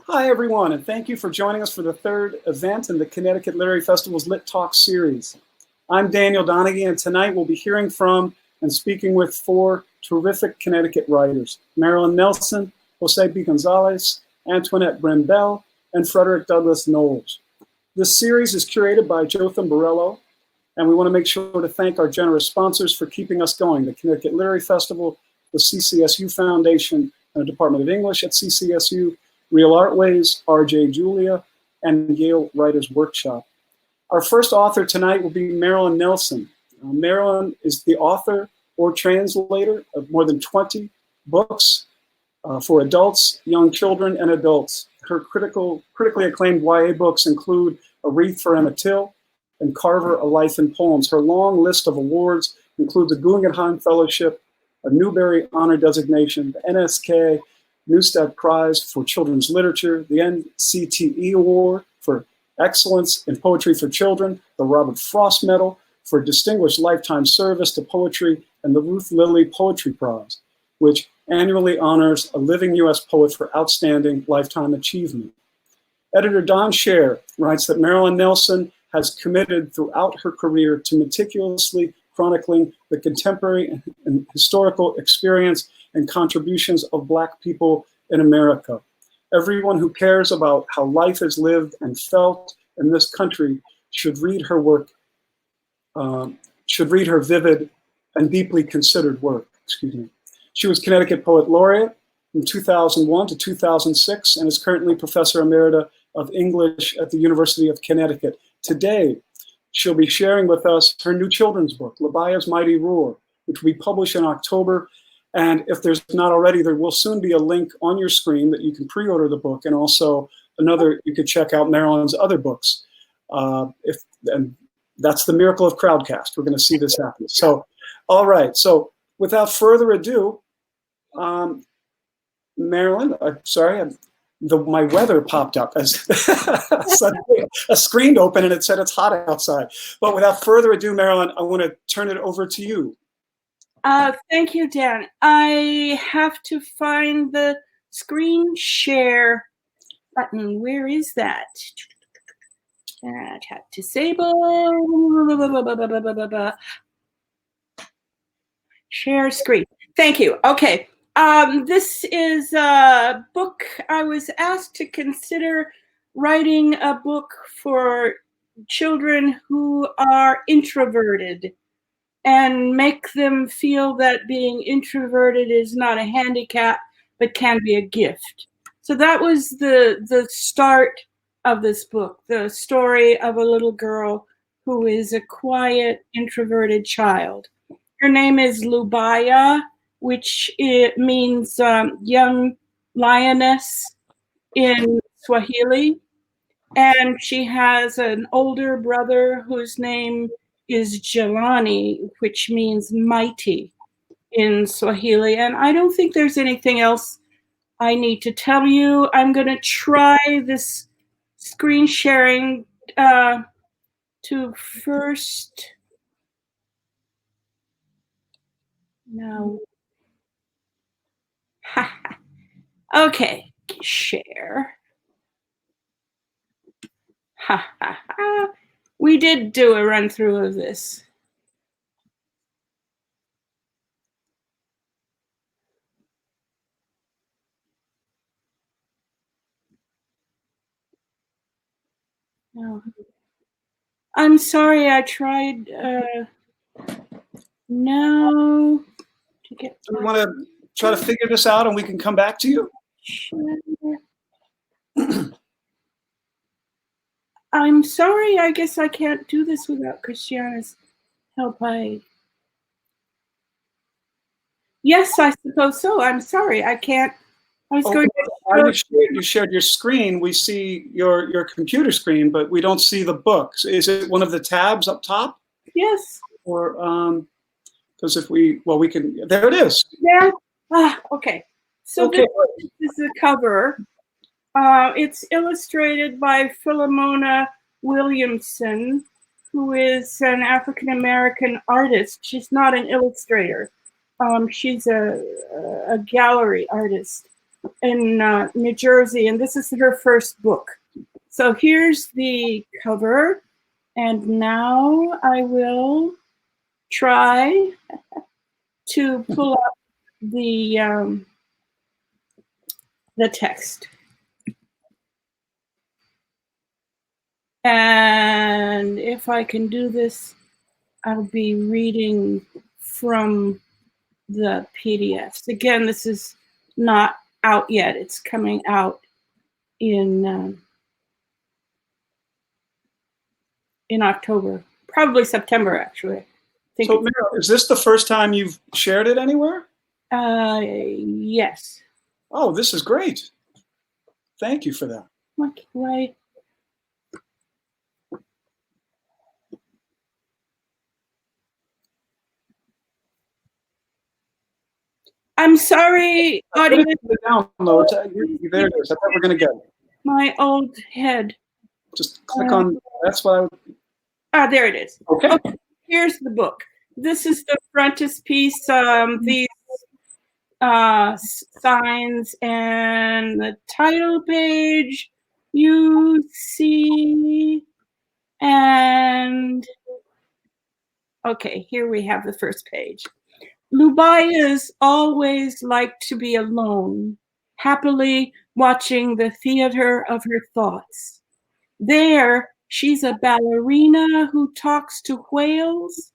Hi, everyone, and thank you for joining us for the third event in the Connecticut Literary Festival's Lit Talk series. I'm Daniel Donaghy, and tonight we'll be hearing from and speaking with four terrific Connecticut writers: Marilyn Nelson, José B. Gonzalez, Antoinette Brembell, and Frederick-Douglass Knowles. This series is curated by Jotham Borello, and we want to make sure to thank our generous sponsors for keeping us going: the Connecticut Literary Festival, the CCSU Foundation, and the Department of English at CCSU, Real Artways, RJ Julia, and Yale Writers Workshop. Our first author tonight will be Marilyn Nelson. Marilyn is the author or translator of more than 20 books for adults, young children, and adults. Her critically acclaimed YA books include A Wreath for Emmett Till and Carver, A Life in Poems. Her long list of awards includes the Guggenheim Fellowship, a Newbery Honor Designation, the NSK Neustadt Prize for Children's Literature, the NCTE Award for Excellence in Poetry for Children, the Robert Frost Medal for Distinguished Lifetime Service to Poetry, and the Ruth Lilly Poetry Prize, which annually honors a living U.S. poet for outstanding lifetime achievement. Editor Don Scher writes that Marilyn Nelson has committed throughout her career to meticulously chronicling the contemporary and historical experience and contributions of Black people in America. Everyone who cares about how life is lived and felt in this country should read her work, should read her vivid and deeply considered work. She was Connecticut Poet Laureate from 2001 to 2006 and is currently Professor Emerita of English at the University of Connecticut. Today, she'll be sharing with us her new children's book, Lubaya's Mighty Roar, which we publish in October. And if there's not already, there will soon be a link on your screen that you can pre-order the book, and also you could check out Marilyn's other books. And that's the miracle of Crowdcast. We're going to see this happen. So, all right. So without further ado, Marilyn, my weather popped up as suddenly a screen opened and it said it's hot outside. But without further ado, Marilyn, I want to turn it over to you. Thank you, Dan. I have to find the screen share button. Where is that? Tap disable. Share screen. Thank you. Okay. This is a book. I was asked to consider writing a book for children who are introverted and make them feel that being introverted is not a handicap, but can be a gift. So that was the start of this book, the story of a little girl who is a quiet, introverted child. Her name is Lubaya, which it means young lioness in Swahili. And she has an older brother whose name is Jelani, which means mighty in Swahili. And I don't think there's anything else I need to tell you. I'm going to try this screen sharing to first. No. Okay, share. We did do a run through of this. No. I'm sorry, I tried no to get. Do you want to try to figure this out and we can come back to you? Sure. I'm sorry, I guess I can't do this without Christiana's help. Yes, I suppose so. I'm sorry, I can't. I was going to. You shared your screen. We see your computer screen, but we don't see the books. Is it one of the tabs up top? Yes. Or because if we can. There it is. Yeah. Okay. So okay. This is the cover. It's illustrated by Philomena Williamson, who is an African-American artist. She's not an illustrator. She's a gallery artist. in New Jersey, and this is her first book. So here's the cover, and now I will try to pull up the text. And if I can do this, I'll be reading from the PDFs. Again, this is not out yet. It's coming out in October, probably September, actually. I think so, Meryl, is this the first time you've shared it anywhere? Yes. Oh, this is great. Thank you for that. Why? I'm sorry, audience. Download. There it is. I thought we were going to get it. My old head. Just click on. That's what I would. Ah, there it is. Okay. Here's the book. This is the frontispiece. These signs and the title page you see. And okay, here we have the first page. Lubayas always liked to be alone, happily watching the theater of her thoughts. There, she's a ballerina who talks to whales,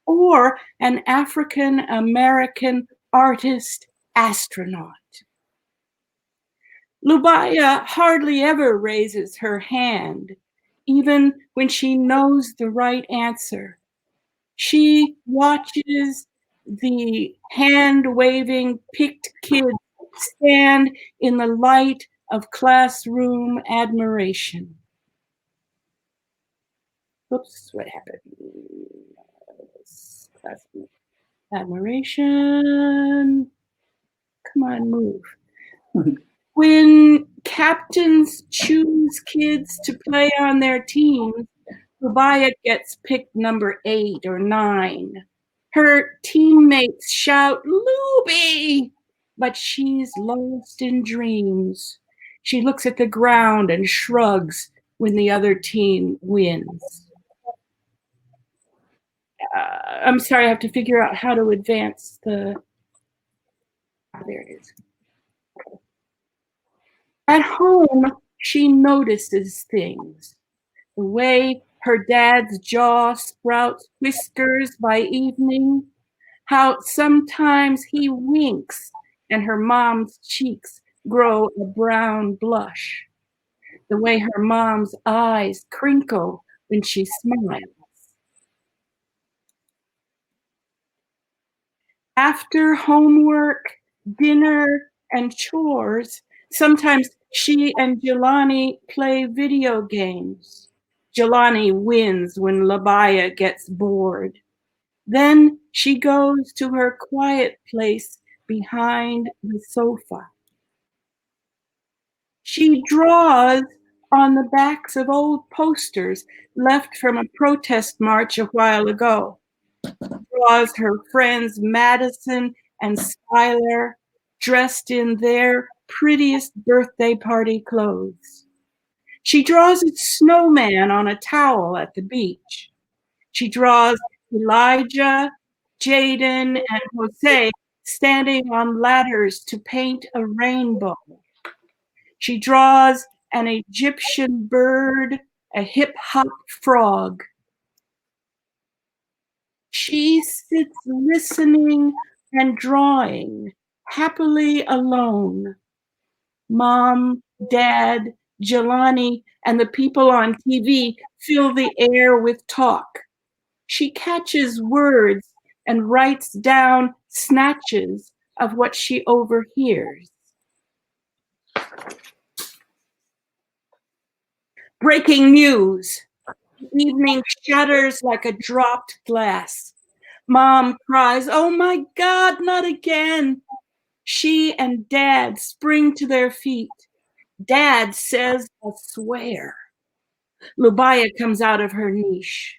or an African-American artist astronaut. Lubaya hardly ever raises her hand, even when she knows the right answer. She watches the hand-waving picked kids stand in the light of classroom admiration. Oops, what happened? Classroom admiration. Come on, move. When captains choose kids to play on their teams, Lubaya gets picked number 8 or 9. Her teammates shout, "Luby!" But she's lost in dreams. She looks at the ground and shrugs when the other team wins. I'm sorry, I have to figure out how to advance the... There it is. At home, she notices things. The way her dad's jaw sprouts whiskers by evening, how sometimes he winks and her mom's cheeks grow a brown blush, the way her mom's eyes crinkle when she smiles. After homework, dinner, and chores, sometimes she and Jelani play video games. Jelani wins when Lubaya gets bored. Then she goes to her quiet place behind the sofa. She draws on the backs of old posters left from a protest march a while ago. Draws her friends Madison and Skylar dressed in their prettiest birthday party clothes. She draws a snowman on a towel at the beach. She draws Elijah, Jaden, and José standing on ladders to paint a rainbow. She draws an Egyptian bird, a hip-hop frog. She sits listening and drawing, happily alone. Mom, Dad, Jelani, and the people on TV fill the air with talk. She catches words and writes down snatches of what she overhears. Breaking news. The evening shatters like a dropped glass. Mom cries, "Oh my God, not again." She and Dad spring to their feet. Dad says a swear. Lubaya comes out of her niche.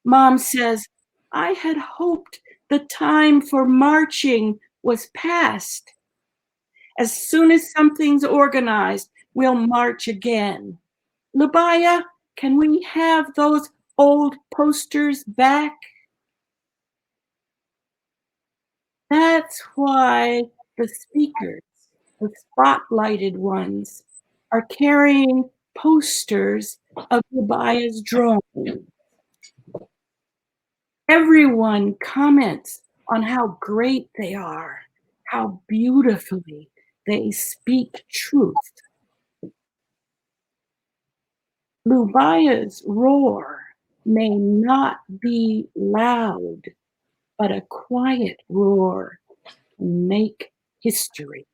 Mom says, "I had hoped the time for marching was past." As soon as something's organized, we'll march again. Lubaya, can we have those old posters back? That's why the speakers, the spotlighted ones, are carrying posters of Lubaya's drawing. Everyone comments on how great they are, how beautifully they speak truth. Lubaya's roar may not be loud, but a quiet roar can make history.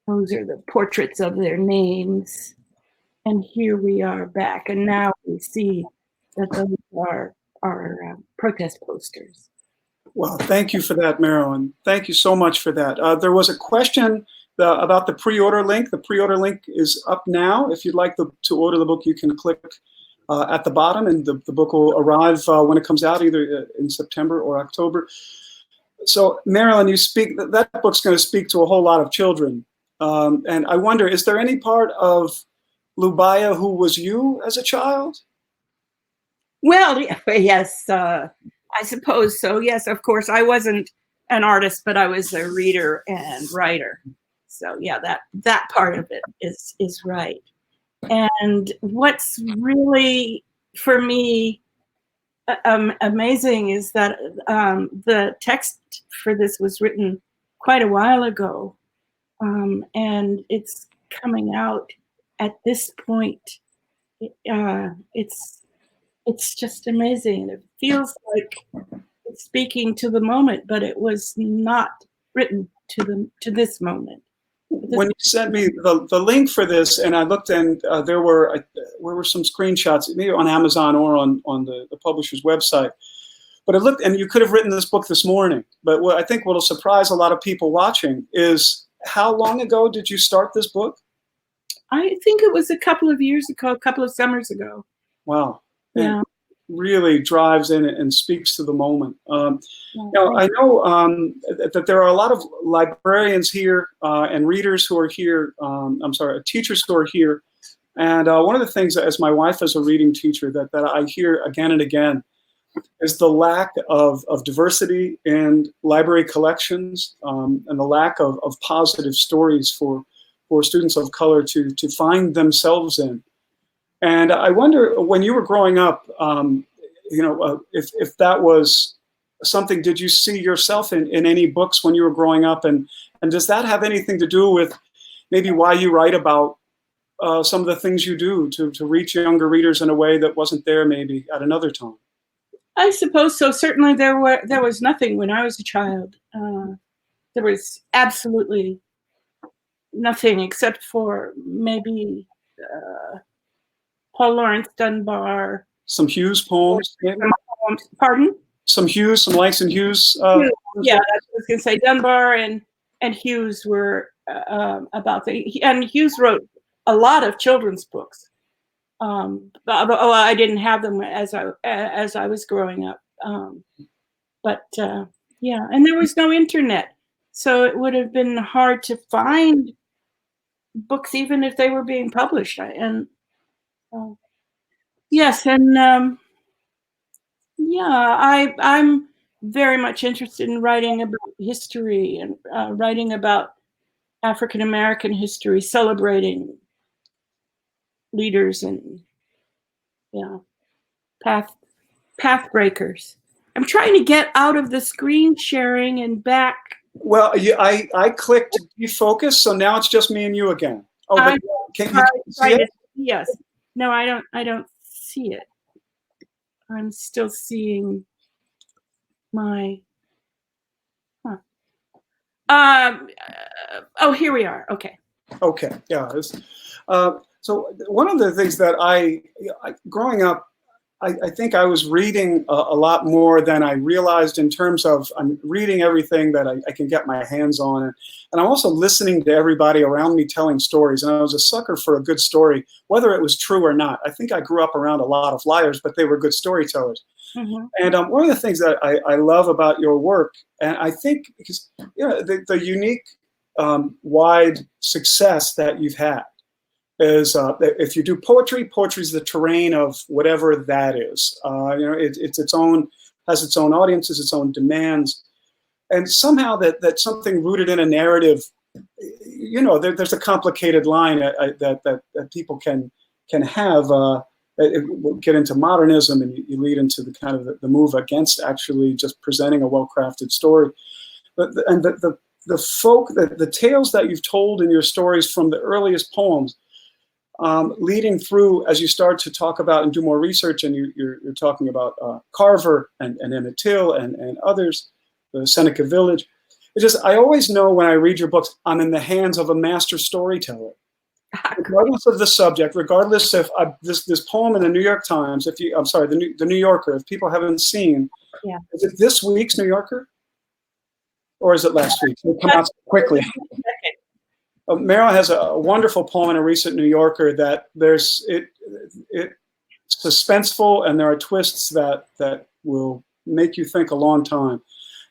Those are the portraits of their names. And here we are back. And now we see that those are our protest posters. Well, thank you for that, Marilyn. Thank you so much for that. There was a question about the pre-order link. The pre-order link is up now. If you'd like to order the book, you can click at the bottom, and the book will arrive when it comes out, either in September or October. So, Marilyn, that book's going to speak to a whole lot of children. And I wonder, is there any part of Lubaya who was you as a child? Well, yes, I suppose so. Yes, of course. I wasn't an artist, but I was a reader and writer. So yeah, that part of it is right. And what's really, for me, amazing is that the text for this was written quite a while ago. And it's coming out at this point. It's just amazing. It feels like it's speaking to the moment, but it was not written to this moment. When you sent me the link for this, and I looked, and there were some screenshots, maybe on Amazon or on the publisher's website. But it looked, and you could have written this book this morning. But what I think will surprise a lot of people watching is, how long ago did you start this book? I think it was a couple of years ago, a couple of summers ago. Wow. Yeah. It really drives in and speaks to the moment. Now, I know that there are a lot of librarians here and readers who are here. Teachers who are here. And one of the things, as my wife is a reading teacher, that I hear again and again is the lack of diversity in library collections, and the lack of positive stories for students of color to find themselves in. And I wonder, when you were growing up, if that was something, did you see yourself in any books when you were growing up? And does that have anything to do with maybe why you write about some of the things you do to reach younger readers in a way that wasn't there maybe at another time? I suppose so. Certainly there was nothing when I was a child. There was absolutely nothing except for maybe Paul Laurence Dunbar. Some Hughes poems, maybe? Pardon? Some Langston Hughes. Yeah, I was going to say Dunbar and Hughes were about and Hughes wrote a lot of children's books. I didn't have them as I was growing up. Yeah, and there was no internet, so it would have been hard to find books even if they were being published. Yes, and yeah, I'm very much interested in writing about history and writing about African American history, celebrating leaders and path breakers. I'm trying to get out of the screen sharing and back. Well, I clicked defocus, so now it's just me and you again. Oh, but can you see it? Yes. No, I don't see it. I'm still seeing my. Oh, here we are. Okay. Okay. Yeah. So one of the things that growing up, I think I was reading a lot more than I realized in terms of I'm reading everything that I can get my hands on. And I'm also listening to everybody around me telling stories. And I was a sucker for a good story, whether it was true or not. I think I grew up around a lot of liars, but they were good storytellers. Mm-hmm. And one of the things that I love about your work, and I think because the unique wide success that you've had, is if you do poetry, poetry is the terrain of whatever that is. It's its own, has its own audiences, its own demands, and somehow that something rooted in a narrative. There's a complicated line that people can have. Get into modernism, and you lead into the kind of the move against actually just presenting a well-crafted story. But the tales that you've told in your stories from the earliest poems. Leading through, as you start to talk about and do more research, and you're talking about Carver and Emmett Till and others, the Seneca Village. It's just, I always know when I read your books, I'm in the hands of a master storyteller. Regardless of the subject, regardless if this poem in the New York Times, the New Yorker, if people haven't seen, yeah. Is it this week's New Yorker? Or is it last week? It come out so quickly. Marilyn has a wonderful poem in a recent New Yorker that it's suspenseful, and there are twists that will make you think a long time.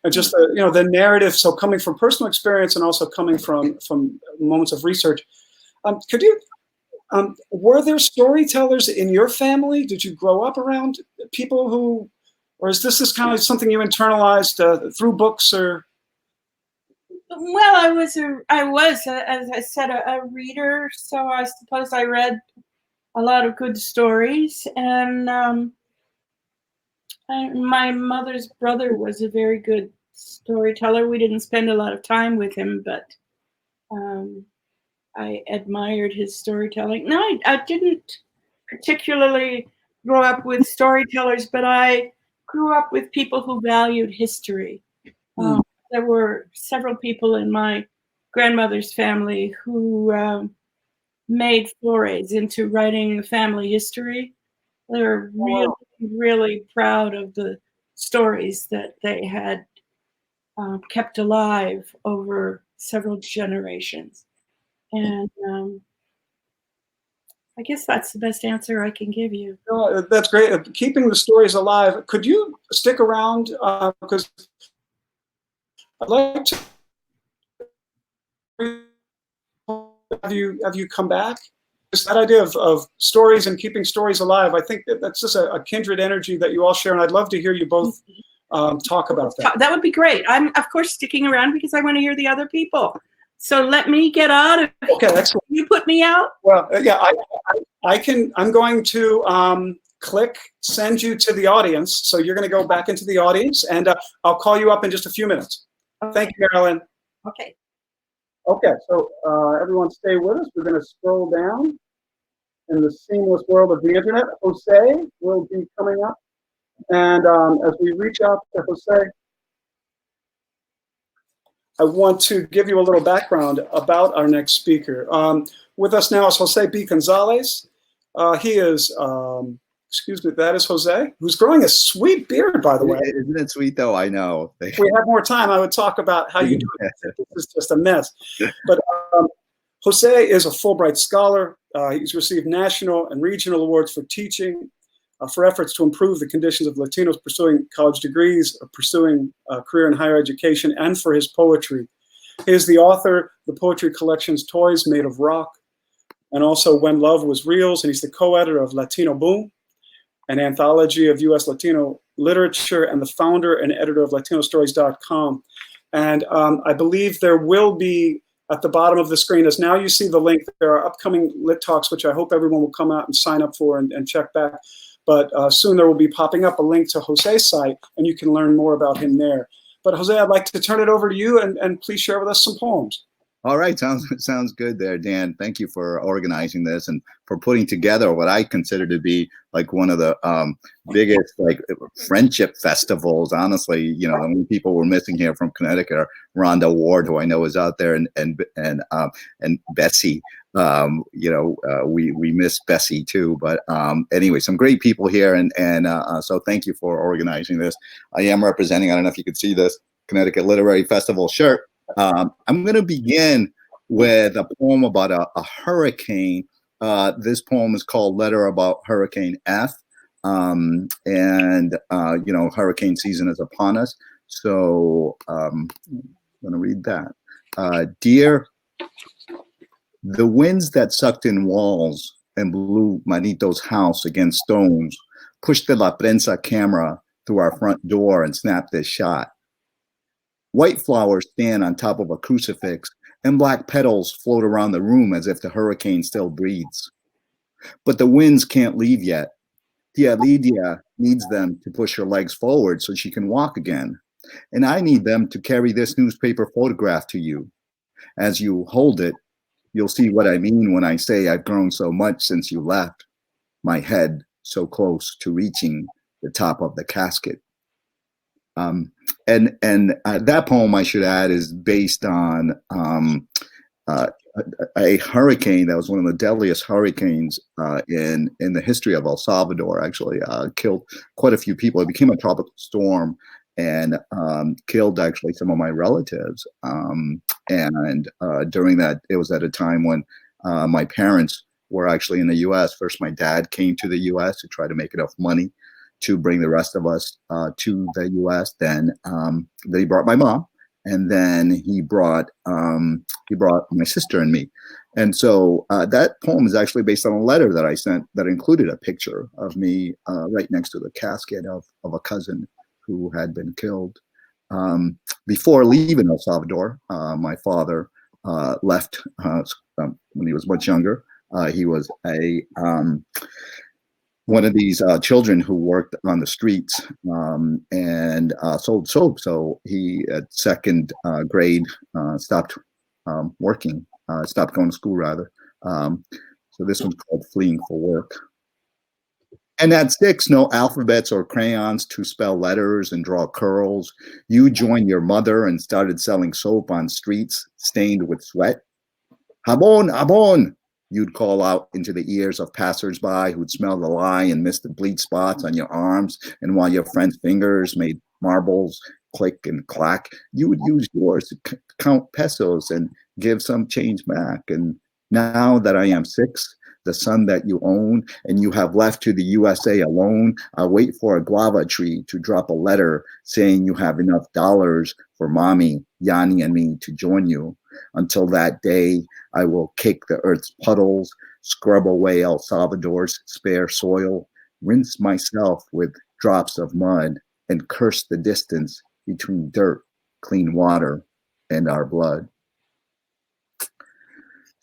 And just the narrative, so coming from personal experience and also coming from moments of research. Were there storytellers in your family? Did you grow up around people who, or is this kind of something you internalized through books or? Well, I was, as I said, a reader, so I suppose I read a lot of good stories. And my mother's brother was a very good storyteller. We didn't spend a lot of time with him, but I admired his storytelling. No, I didn't particularly grow up with storytellers, but I grew up with people who valued history. There were several people in my grandmother's family who made forays into writing family history. They're really, really proud of the stories that they had kept alive over several generations. And I guess that's the best answer I can give you. Oh, that's great. Keeping the stories alive. Could you stick around? Because I'd like to have you come back. Just that idea of stories and keeping stories alive. I think that's just a kindred energy that you all share, and I'd love to hear you both talk about that. That would be great. I'm, of course, sticking around because I want to hear the other people. So let me get out of here. Okay, excellent. You put me out? Well, yeah, I can. I'm going to click send you to the audience. So you're going to go back into the audience, and I'll call you up in just a few minutes. Okay. Thank you, Marilyn. Okay. Okay, so everyone stay with us. We're going to scroll down in the seamless world of the internet. José will be coming up. And as we reach out to José, I want to give you a little background about our next speaker. With us now is José B. Gonzalez. He is, excuse me, that is José, who's growing a sweet beard, by the way. Isn't it sweet, though? I know. If we had more time, I would talk about how you do it. This is just a mess. But José is a Fulbright scholar. He's received national and regional awards for teaching, for efforts to improve the conditions of Latinos pursuing college degrees, pursuing a career in higher education, and for his poetry. He is the author of the poetry collections Toys Made of Rock, and also When Love Was Reals, and he's the co-editor of Latino Boom, an anthology of U.S. Latino literature, and the founder and editor of LatinoStories.com. And I believe there will be, at the bottom of the screen, as now you see the link, there are upcoming Lit Talks, which I hope everyone will come out and sign up for and check back. But soon there will be popping up a link to José's site, and you can learn more about him there. But José, I'd like to turn it over to you, and please share with us some poems. All right, sounds good there, Dan. Thank you for organizing this and for putting together what I consider to be like one of the biggest like friendship festivals. Honestly, you know, the only people we're missing here from Connecticut are Rhonda Ward, who I know is out there, and Betsy we miss Bessie too. But anyway, some great people here, and so thank you for organizing this. I am representing, I don't know if you can see this, Connecticut Literary Festival shirt. I'm going to begin with a poem about a hurricane. This poem is called Letter About Hurricane F. Hurricane season is upon us. So I'm going to read that. Dear, the winds that sucked in walls and blew Manito's house against stones pushed the La Prensa camera through our front door and snapped this shot. White flowers stand on top of a crucifix, and black petals float around the room as if the hurricane still breathes. But the winds can't leave yet. Tia Lydia needs them to push her legs forward so she can walk again. And I need them to carry this newspaper photograph to you. As you hold it, you'll see what I mean when I say I've grown so much since you left, my head so close to reaching the top of the casket. That poem, I should add, is based on a hurricane that was one of the deadliest hurricanes in the history of El Salvador. Actually, killed quite a few people. It became a tropical storm and killed actually some of my relatives. During that, it was at a time when my parents were actually in the U.S. First, my dad came to the U.S. to try to make enough money to bring the rest of us to the U.S. Then they brought my mom, and then he brought my sister and me. And so that poem is actually based on a letter that I sent that included a picture of me right next to the casket of a cousin who had been killed. Before leaving El Salvador, my father left when he was much younger. He was one of these children who worked on the streets and sold soap. So he, at second grade, stopped working, stopped going to school rather. So this one's called Fleeing for Work. And at 6, no alphabets or crayons to spell letters and draw curls. You joined your mother and started selling soap on streets stained with sweat. Jabon, jabon, you'd call out into the ears of passersby who'd smell the lye and miss the bleed spots on your arms. And while your friend's fingers made marbles click and clack, you would use yours to count pesos and give some change back. And now that I am 6, the son that you own, and you have left to the USA alone, I wait for a guava tree to drop a letter saying you have enough dollars for mommy, Yanni, and me to join you. Until that day, I will kick the earth's puddles, scrub away El Salvador's spare soil, rinse myself with drops of mud, and curse the distance between dirt, clean water, and our blood.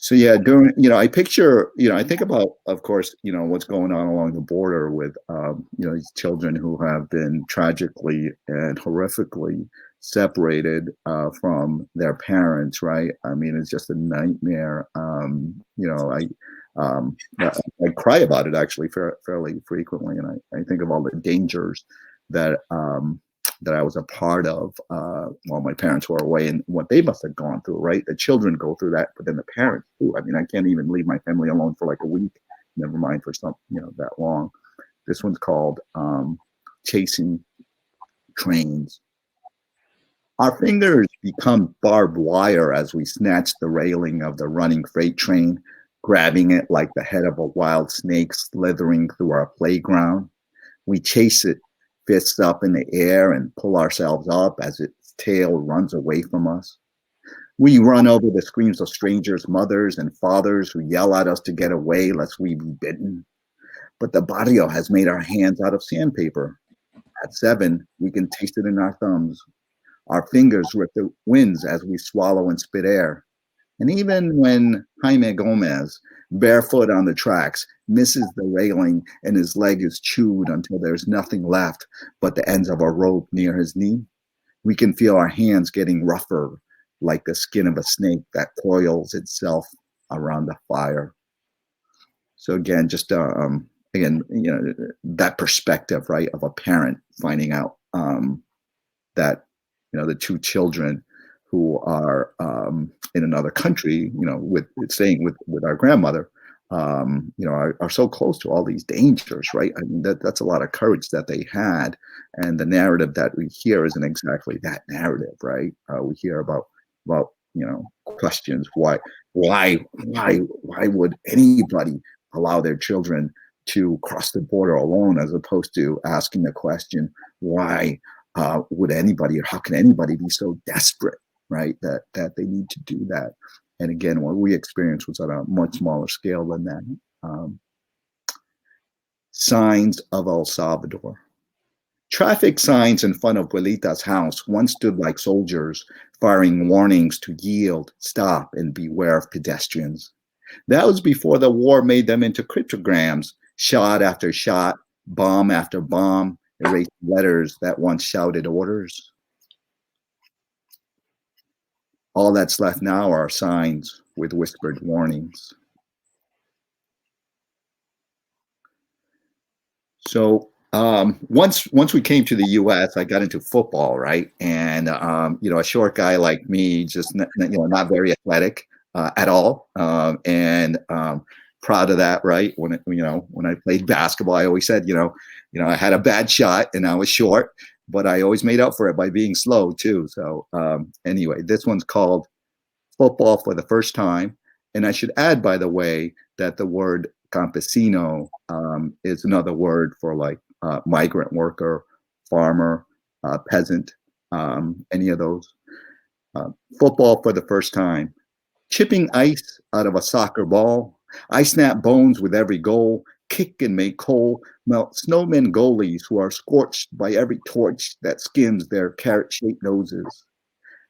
So yeah, I picture, I think about, of course, what's going on along the border with, these children who have been tragically and horrifically separated from their parents, right? I mean, it's just a nightmare. I cry about it actually fairly frequently, and I think of all the dangers that I was a part of while my parents were away, and what they must have gone through, right? The children go through that, but then the parents too. I mean, I can't even leave my family alone for like a week, never mind for that long. This one's called Chasing Trains. Our fingers become barbed wire as we snatch the railing of the running freight train, grabbing it like the head of a wild snake slithering through our playground. We chase it, fists up in the air, and pull ourselves up as its tail runs away from us. We run over the screams of strangers' mothers and fathers who yell at us to get away lest we be bitten. But the barrio has made our hands out of sandpaper. At 7, we can taste it in our thumbs. Our fingers rip the winds as we swallow and spit air. And even when Jaime Gomez, barefoot on the tracks, misses the railing and his leg is chewed until there's nothing left but the ends of a rope near his knee, we can feel our hands getting rougher like the skin of a snake that coils itself around the fire. So again, just that perspective, right, of a parent finding out that the 2 children who are in another country, with staying with our grandmother, are so close to all these dangers, right? I mean, that's a lot of courage that they had, and the narrative that we hear isn't exactly that narrative, right? We hear about questions. Why would anybody allow their children to cross the border alone, as opposed to asking the question, why would anybody, or how can anybody be so desperate, right, that they need to do that? And again, what we experienced was on a much smaller scale than that. Signs of El Salvador. Traffic signs in front of Abuelita's house once stood like soldiers, firing warnings to yield, stop, and beware of pedestrians. That was before the war made them into cryptograms, shot after shot, bomb after bomb, erased letters that once shouted orders. All that's left now are signs with whispered warnings. So once we came to the U.S., I got into football, right? And a short guy like me, just not very athletic at all, and proud of that, right? When I played basketball, I always said, I had a bad shot and I was short, but I always made up for it by being slow too. So anyway, this one's called Football for the First Time. And I should add, by the way, that the word campesino is another word for like migrant worker, farmer, peasant, any of those. Football for the first time. Chipping ice out of a soccer ball. I snap bones with every goal. Kick and make coal, melt snowmen goalies who are scorched by every torch that skims their carrot-shaped noses.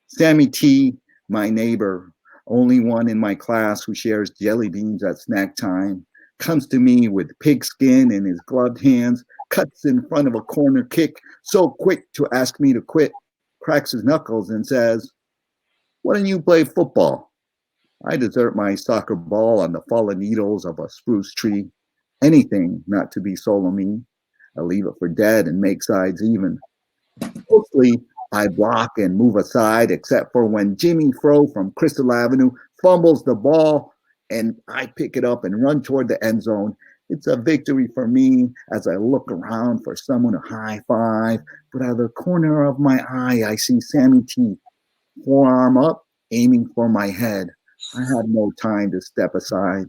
Sammy T, my neighbor, only one in my class who shares jelly beans at snack time, comes to me with pigskin in his gloved hands, cuts in front of a corner kick, so quick to ask me to quit, cracks his knuckles and says, "Why don't you play football?" I desert my soccer ball on the fallen needles of a spruce tree. Anything not to be solo me. I leave it for dead and make sides even. Mostly, I block and move aside, except for when Jimmy Fro from Crystal Avenue fumbles the ball and I pick it up and run toward the end zone. It's a victory for me as I look around for someone to high five, but out of the corner of my eye, I see Sammy T, forearm up, aiming for my head. I had no time to step aside.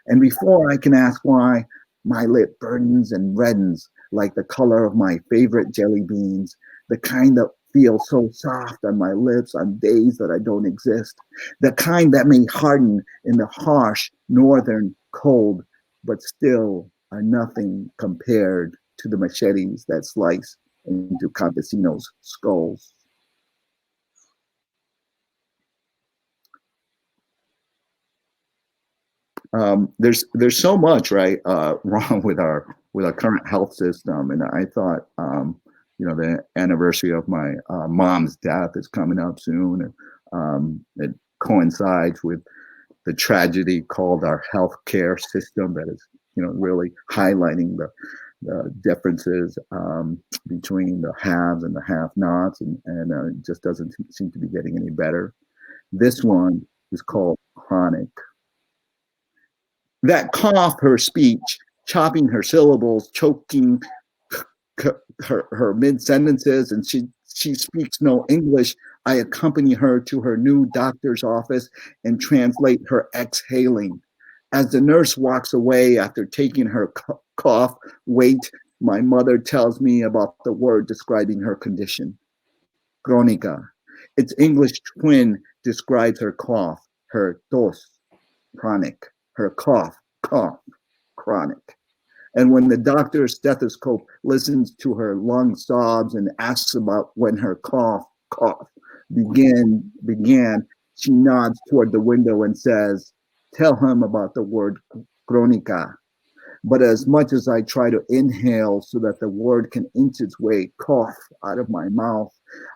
And before I can ask why, my lip burdens and reddens like the color of my favorite jelly beans, the kind that feel so soft on my lips on days that I don't exist, the kind that may harden in the harsh northern cold, but still are nothing compared to the machetes that slice into campesinos' skulls. There's so much wrong with our current health system, and I thought the anniversary of my mom's death is coming up soon, and it coincides with the tragedy called our healthcare system that is really highlighting the differences between the haves and the have-nots, and it just doesn't seem to be getting any better. This one is called chronic. That cough, her speech, chopping her syllables, choking her mid-sentences, and she speaks no English. I accompany her to her new doctor's office and translate her exhaling. As the nurse walks away after taking her cough weight, my mother tells me about the word describing her condition. Crónica. Its English twin describes her cough, her tos, chronic. Her cough, chronic. And when the doctor's stethoscope listens to her lung sobs and asks about when her cough began, she nods toward the window and says, "Tell him about the word crónica." But as much as I try to inhale so that the word can inch its way, cough, out of my mouth,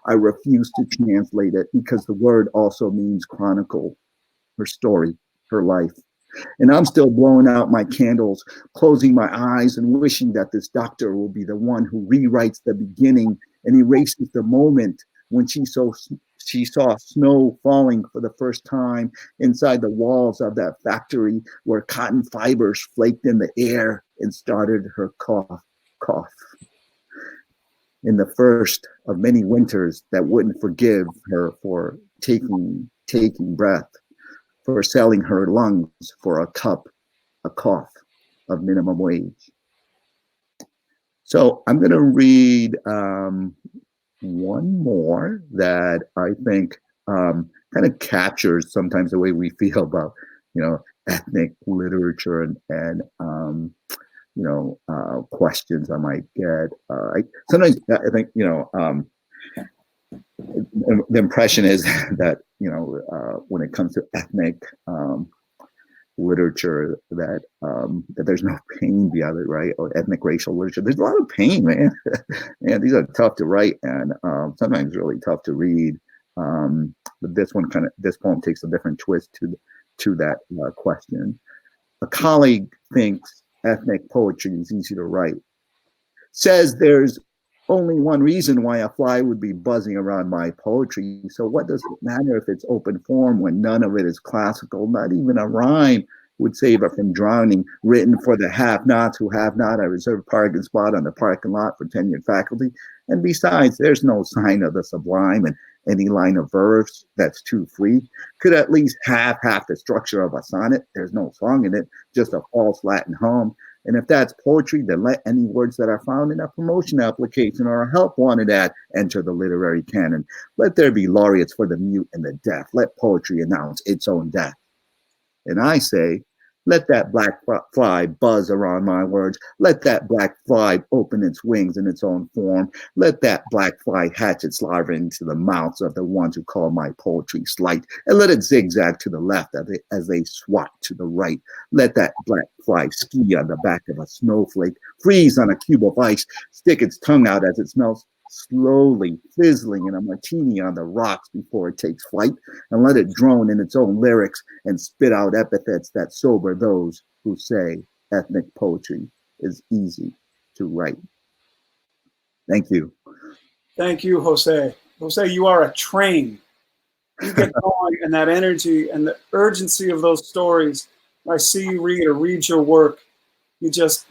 I refuse to translate it because the word also means chronicle, her story, her life. And I'm still blowing out my candles, closing my eyes and wishing that this doctor will be the one who rewrites the beginning and erases the moment when she so she saw snow falling for the first time inside the walls of that factory where cotton fibers flaked in the air and started her cough. In the first of many winters that wouldn't forgive her for taking breath, for selling her lungs for a cough of minimum wage. So I'm going to read one more that I think kind of captures sometimes the way we feel about, ethnic literature and questions I might get. Sometimes I think, the impression is that, when it comes to ethnic literature, that there's no pain beyond it, right? Or ethnic racial literature. There's a lot of pain, man. Man, these are tough to write and sometimes really tough to read. But this poem takes a different twist to that question. A colleague thinks ethnic poetry is easy to write. Says there's only one reason why a fly would be buzzing around my poetry. So what does it matter if it's open form when none of it is classical? Not even a rhyme would save it from drowning. Written for the have-nots who have not a reserved parking spot on the parking lot for tenured faculty. And besides, there's no sign of the sublime, and any line of verse that's too free could at least have half the structure of a sonnet. There's no song in it, just a false Latin hum. And if that's poetry, then let any words that are found in a promotion application or a help wanted ad enter the literary canon. Let there be laureates for the mute and the deaf. Let poetry announce its own death. And I say, let that black fly buzz around my words. Let that black fly open its wings in its own form. Let that black fly hatch its larvae into the mouths of the ones who call my poetry slight. And let it zigzag to the left as they swat to the right. Let that black fly ski on the back of a snowflake, freeze on a cube of ice, stick its tongue out as it smells slowly fizzling in a martini on the rocks before it takes flight, and let it drone in its own lyrics and spit out epithets that sober those who say ethnic poetry is easy to write. Thank you. Thank you, José. José, you are a train. You get going, and that energy and the urgency of those stories. I see you read your work. You just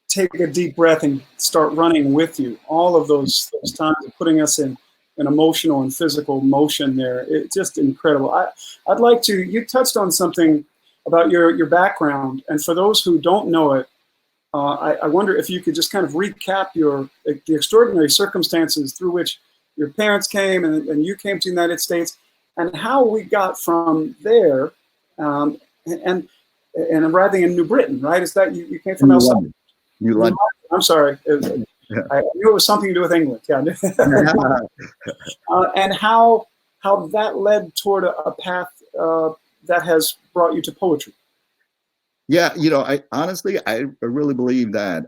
take a deep breath and start running with you. All of those times of putting us in an emotional and physical motion there. It's just incredible. I'd like to, you touched on something about your background. And for those who don't know it, I wonder if you could just kind of recap the extraordinary circumstances through which your parents came and you came to the United States, and how we got from there and arriving in New Britain, right? Is that you came from El New London. I'm sorry. I knew it was something to do with England. Yeah. And how that led toward a path that has brought you to poetry. Yeah, I honestly, I really believe that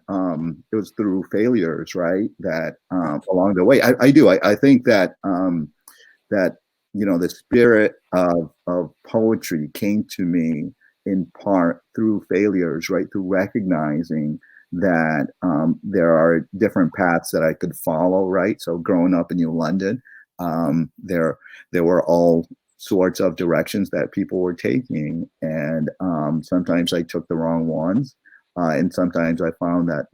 it was through failures, right? That along the way, I do. I think that that the spirit of poetry came to me in part through failures, right? Through recognizing that there are different paths that I could follow, right? So growing up in New London, there were all sorts of directions that people were taking, and sometimes I took the wrong ones, and sometimes I found that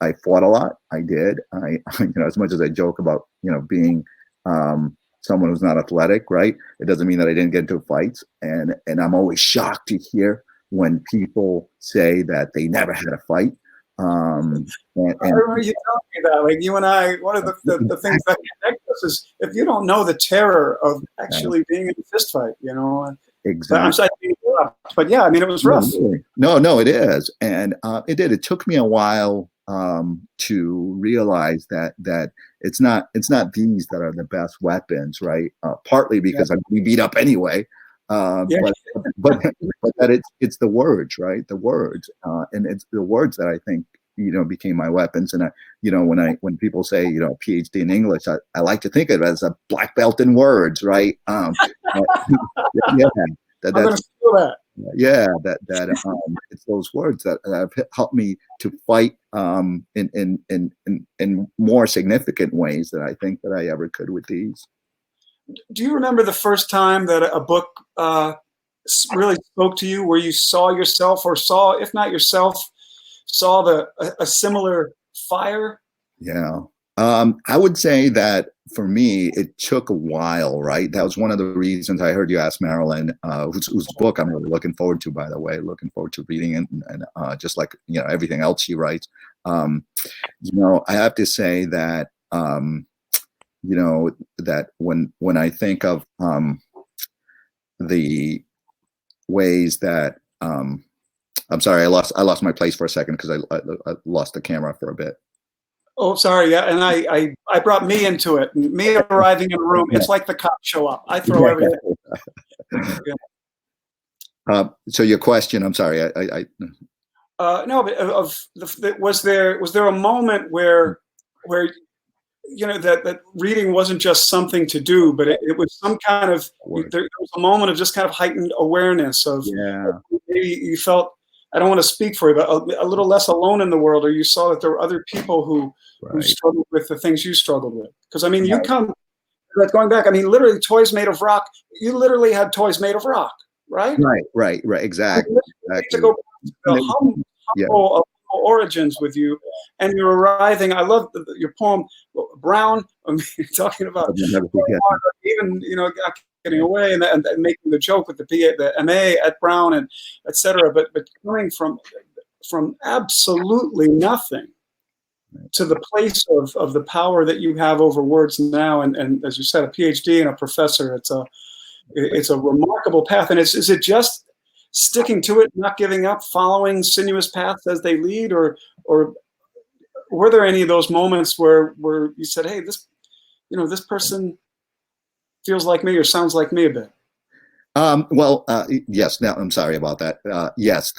I fought a lot. I did. I as much as I joke about being someone who's not athletic, right? It doesn't mean that I didn't get into fights, and I'm always shocked to hear when people say that they never had a fight. I remember you telling me that, like you and I, one of the things that connect us is if you don't know the terror of actually being in a fist fight, Exactly. I'm sorry, but yeah, I mean, it was rough. No, it is. And it did. It took me a while to realize that it's not these that are the best weapons, right? Partly because I'm being beat up anyway. But that it's the words, right? The words, and it's the words that I think became my weapons. And when people say PhD in English, I like to think of it as a black belt in words, right? I'm gonna steal that. Yeah, that it's those words that have helped me to fight in more significant ways than I think that I ever could with these. Do you remember the first time that a book really spoke to you, where you saw yourself, or saw, if not yourself, saw a similar fire? Yeah. I would say that for me, it took a while, right? That was one of the reasons I heard you ask Marilyn, whose book I'm really looking forward to, by the way, looking forward to reading it, and just like, everything else she writes. I have to say that, that when I think of the ways that, I'm sorry, I lost my place for a second because I lost the camera for a bit. Oh, sorry. Yeah, and I brought me into it. Me arriving in a room, it's like the cops show up. I throw everything. Yeah. So your question, I'm sorry. No, but was there a moment where that reading wasn't just something to do, but it was some kind of, there was a moment of just kind of heightened awareness of, maybe you felt, I don't want to speak for you, but a little less alone in the world, or you saw that there were other people who struggled with the things you struggled with. Because, I mean, you come, going back, I mean, literally toys made of rock. You literally had toys made of rock, right? Right, exactly. To go back to the humble origins with you, and you're arriving. I love your poem, Brown. I mean, talking about even getting away and making the joke with the MA at Brown and etc. But coming from absolutely nothing to the place of the power that you have over words now, and as you said, a PhD and a professor. It's a remarkable path, and is it just sticking to it, not giving up, following sinuous paths as they lead, or were there any of those moments where you said, hey, this person feels like me or sounds like me a bit? Yes. Now, I'm sorry about that. Yes,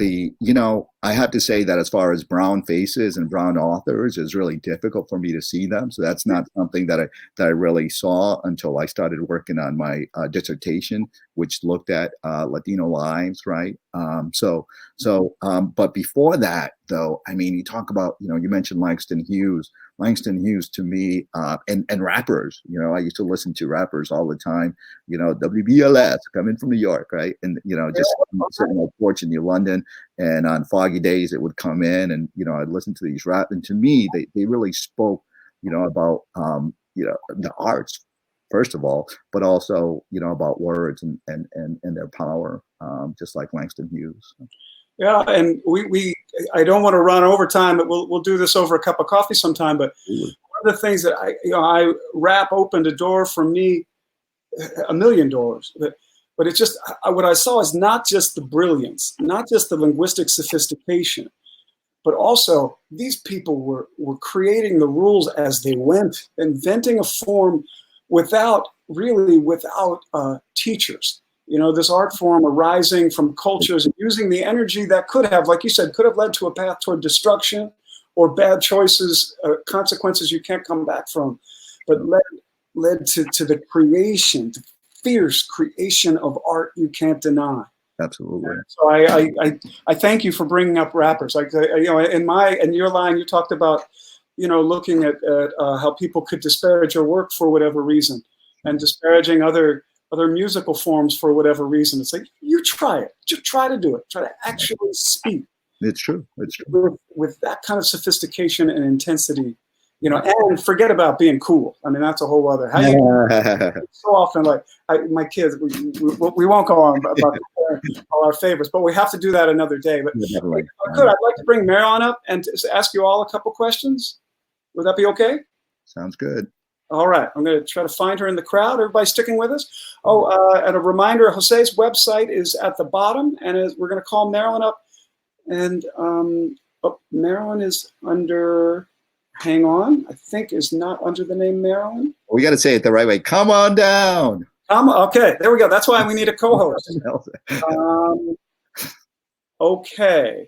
I have to say that as far as brown faces and brown authors, it's really difficult for me to see them. So that's not something that I really saw until I started working on my dissertation, which looked at Latino lives, right? But before that, though, I mean, you talk about, you mentioned Langston Hughes. Langston Hughes to me, and rappers, I used to listen to rappers all the time, WBLS coming from New York, right? And, just sitting on the porch in New London, and on foggy days it would come in, and, I'd listen to these rap. And to me, they really spoke, about, the arts, first of all, but also, about words and their power, just like Langston Hughes. Yeah, and we I don't want to run over time, but we'll do this over a cup of coffee sometime. But one of the things that I rap opened a door for me, a million doors. But it's just, what I saw is not just the brilliance, not just the linguistic sophistication, but also these people were creating the rules as they went, inventing a form without teachers. This art form arising from cultures and using the energy that could have, like you said, could have led to a path toward destruction or bad choices, consequences you can't come back from, but led to the creation, the fierce creation of art you can't deny. Absolutely. So I thank you for bringing up rappers. Like, in your line, you talked about, looking at how people could disparage your work for whatever reason, and disparaging other musical forms for whatever reason. It's like, you try it. Just try to do it. Try to actually speak. It's true. It's true. With that kind of sophistication and intensity, and forget about being cool. I mean, that's a whole other. So often, like my kids, we won't go on about all our favorites, but we have to do that another day. But if I could, I'd like to bring Marilyn up and ask you all a couple questions. Would that be okay? Sounds good. All right, I'm going to try to find her in the crowd. Everybody sticking with us? And a reminder, José's website is at the bottom, and we're going to call Marilyn up. And Marilyn is under, hang on, I think is not under the name Marilyn. We got to say it the right way. Come on down. Okay, there we go. That's why we need a co-host. Okay.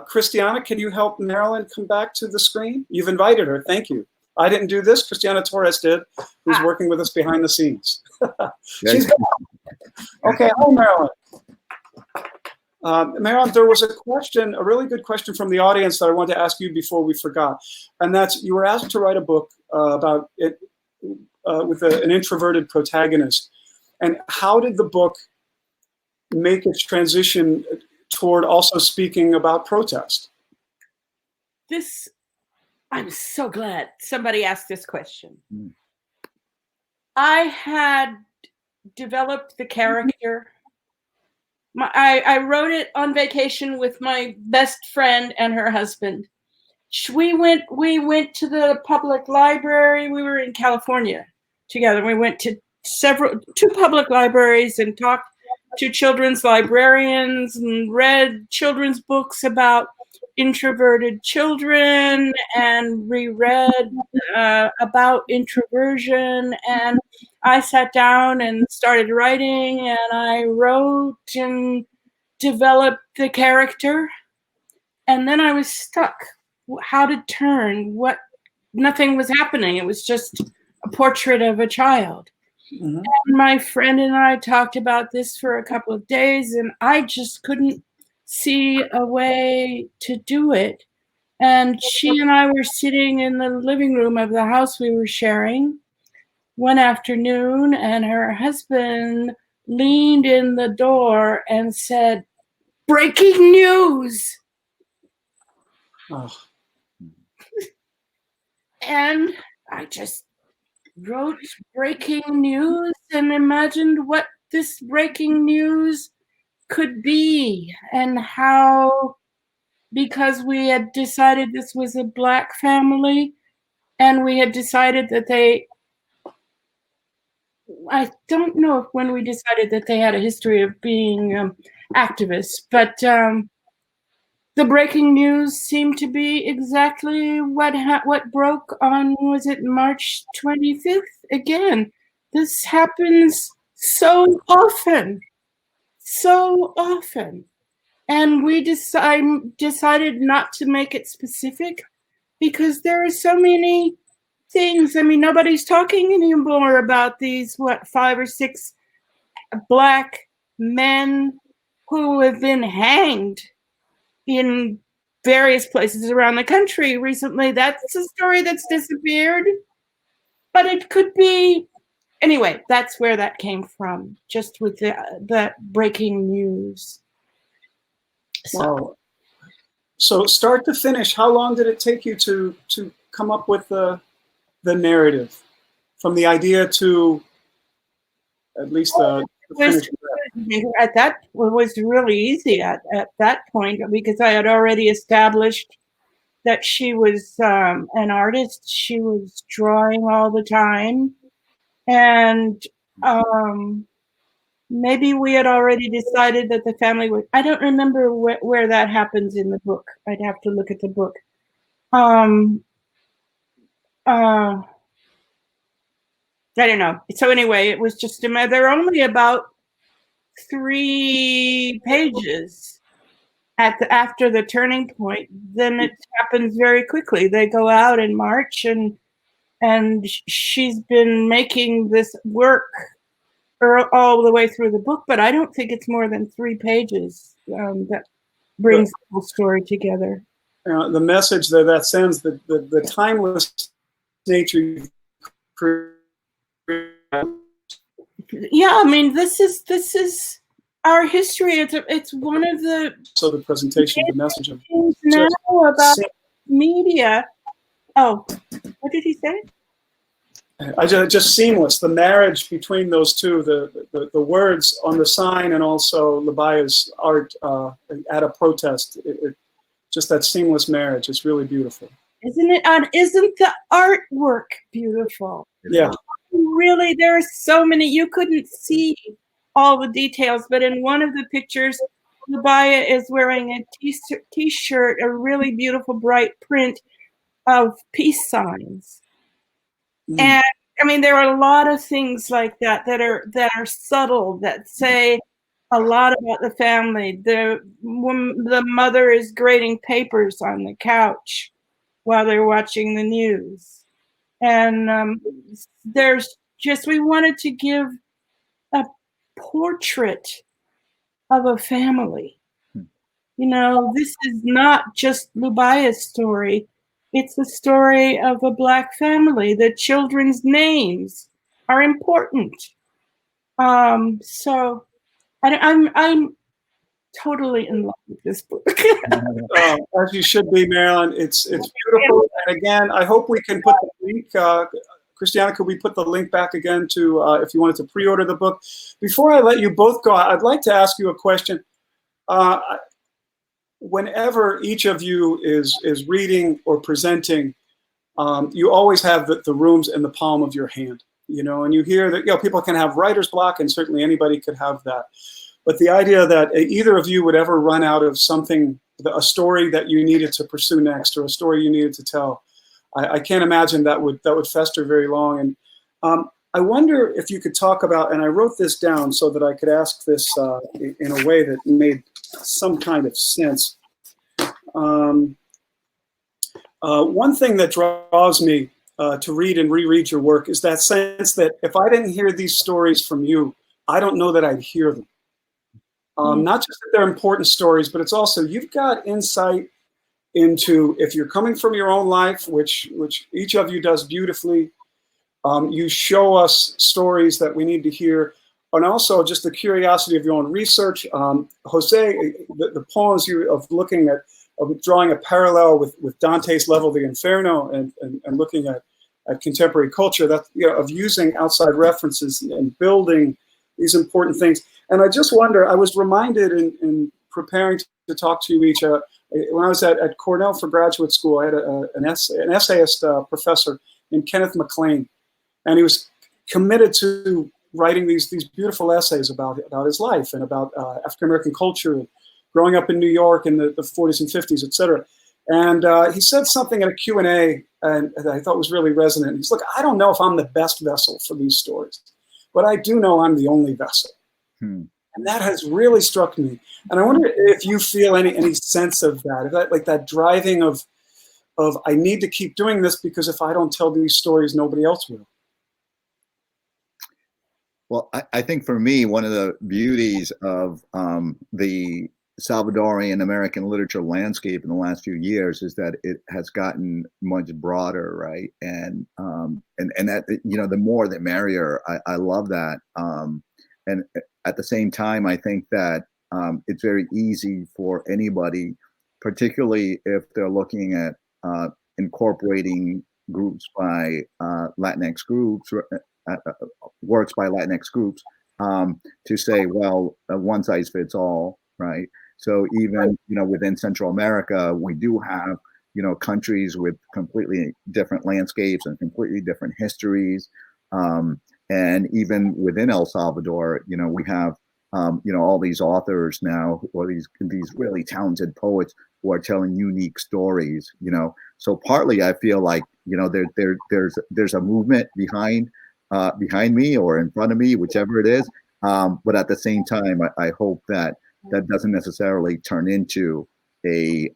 Christiana, can you help Marilyn come back to the screen? You've invited her. Thank you. I didn't do this. Christiana Torres did, who's working with us behind the scenes. She's back. Okay. Hi, Marilyn. Marilyn, there was a question, a really good question from the audience that I wanted to ask you before we forgot. And that's, you were asked to write a book about it with an introverted protagonist. And how did the book make its transition toward also speaking about protest? I'm so glad somebody asked this question. I had developed the character. I wrote it on vacation with my best friend and her husband. We went to the public library. We were in California together. We went to two public libraries and talked to children's librarians and read children's books about introverted children and reread about introversion. And I sat down and started writing, and I wrote and developed the character. And then I was stuck. How to turn? Nothing was happening. It was just a portrait of a child. Mm-hmm. And my friend and I talked about this for a couple of days, and I just couldn't see a way to do it. And she and I were sitting in the living room of the house we were sharing one afternoon, and her husband leaned in the door and said, "Breaking news." Oh. And I just wrote breaking news and imagined what this breaking news could be, and how, because we had decided this was a Black family, and we had decided that I don't know if when we decided that they had a history of being activists, but the breaking news seemed to be exactly what broke on, was it March 25th? Again, this happens so often. And we decided not to make it specific because there are so many things. I mean, nobody's talking anymore about these, 5 or 6 Black men who have been hanged in various places around the country recently. That's a story that's disappeared, but it could be. Anyway, that's where that came from, just with that breaking news. Wow. So start to finish, how long did it take you to come up with the narrative, from the idea to at least the finished? It was really easy at that point, because I had already established that she was an artist. She was drawing all the time, and maybe we had already decided that the family would. I don't remember where that happens in the book. I'd have to look at the book. I don't know. So anyway, it was just they're only about 3 pages after the turning point. Then it happens very quickly. They go out in March, and she's been making this work all the way through the book, but I don't think it's more than 3 pages that brings the whole story together. The message that sends, the timeless nature. Yeah, I mean, this is our history. It's one of the. So the presentation, the message of now about media. Oh, what did he say? Just seamless. The marriage between those two, the words on the sign, and also Lubaya's art at a protest. Just that seamless marriage. It's really beautiful. Isn't it? Isn't the artwork beautiful? Yeah. Really, there are so many. You couldn't see all the details, but in one of the pictures, Lubaya is wearing a t-shirt, a really beautiful bright print of peace signs. And I mean, there are a lot of things like that are subtle, that say a lot about the family. The mother is grading papers on the couch while they're watching the news. And we wanted to give a portrait of a family. You know, this is not just Lubaya's story. It's the story of a Black family. The children's names are important. So I'm totally in love with this book. As you should be, Marilyn. It's beautiful. And again, I hope we can put the link. Christiana, could we put the link back again to if you wanted to pre-order the book? Before I let you both go, I'd like to ask you a question. Whenever each of you is reading or presenting, you always have the rooms in the palm of your hand, you know, and you hear that, you know, people can have writer's block, and certainly anybody could have that. But the idea that either of you would ever run out of something, a story that you needed to pursue next, or a story you needed to tell, I can't imagine that would fester very long. And I wonder if you could talk about, and I wrote this down so that I could ask this in a way that made some kind of sense. One thing that draws me to read and reread your work is that sense that if I didn't hear these stories from you, I don't know that I'd hear them. Not just that they're important stories, but it's also you've got insight into, if you're coming from your own life, which each of you does beautifully, you show us stories that we need to hear, and also just the curiosity of your own research. José, the poems of looking at, of drawing a parallel with Dante's level, the Inferno, and looking at contemporary culture, that, you know, of using outside references and building these important things. And I just wonder, I was reminded in preparing to talk to you each, when I was at Cornell for graduate school, I had an essayist professor named Kenneth McLean, and he was committed to writing these beautiful essays about his life and about African-American culture, and growing up in New York in the 40s and 50s, et cetera. And he said something at a Q&A and that I thought was really resonant. He's like, I don't know if I'm the best vessel for these stories, but I do know I'm the only vessel. And that has really struck me. And I wonder if you feel any sense of that, like that driving of I need to keep doing this, because if I don't tell these stories, nobody else will. Well, I think for me, one of the beauties of the Salvadorian American literature landscape in the last few years is that it has gotten much broader, right? And that, you know, the more the merrier. I love that. And at the same time, I think that it's very easy for anybody, particularly if they're looking at incorporating groups by Latinx groups, works by Latinx groups, to say, well, one size fits all, right? So even, you know, within Central America, we do have, you know, countries with completely different landscapes and completely different histories. And even within El Salvador, you know, we have, you know, all these authors now, or these really talented poets who are telling unique stories, you know. So partly I feel like, you know, there's a movement behind me or in front of me, whichever it is. But at the same time, I hope that doesn't necessarily turn into a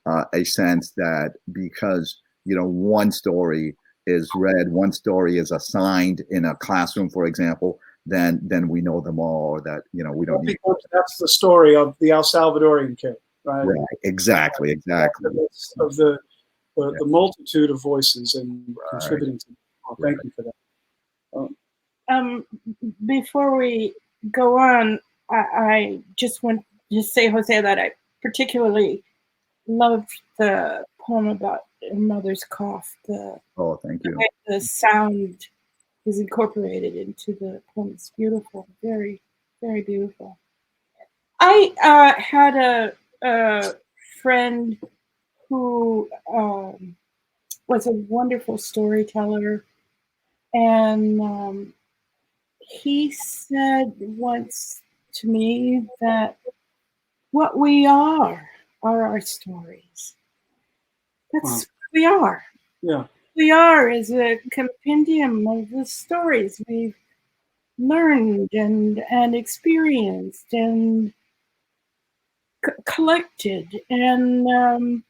sense that because, you know, one story is read, one story is assigned in a classroom, for example, then we know them all, or that, you know, we don't need. That's the story of the El Salvadorian kid, right? Right. Exactly. Of the multitude of voices and contributing to. Oh, thank you for that. Before we go on, I just want to say, José, that I particularly loved the poem about your mother's cough. Oh, thank you. The sound is incorporated into the poem. It's beautiful, very, very beautiful. I had a friend who was a wonderful storyteller, and he said once to me that what we are our stories. That's what we are. Yeah. We are is a compendium of the stories we've learned and experienced and collected, and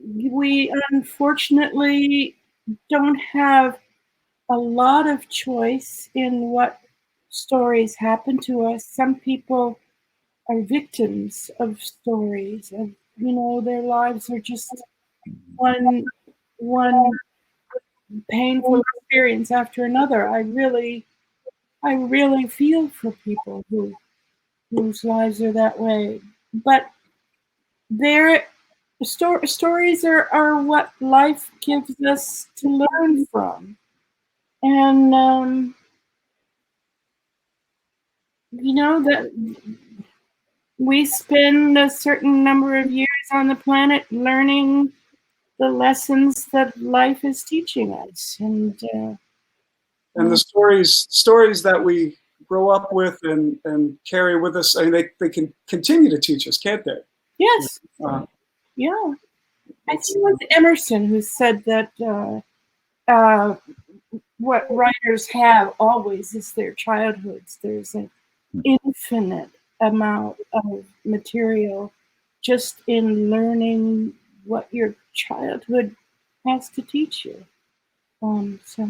we unfortunately don't have a lot of choice in what stories happen to us. Some people are victims of stories, of, you know, their lives are just one painful experience after another. I really feel for people whose lives are that way. But their stories are what life gives us to learn from. And you know, that we spend a certain number of years on the planet learning the lessons that life is teaching us. And the stories that we grow up with and carry with us, I mean, they can continue to teach us, can't they? yes. Yeah. I think it was Emerson who said that what writers have always is their childhoods. There's an infinite amount of material just in learning what your childhood has to teach you. So,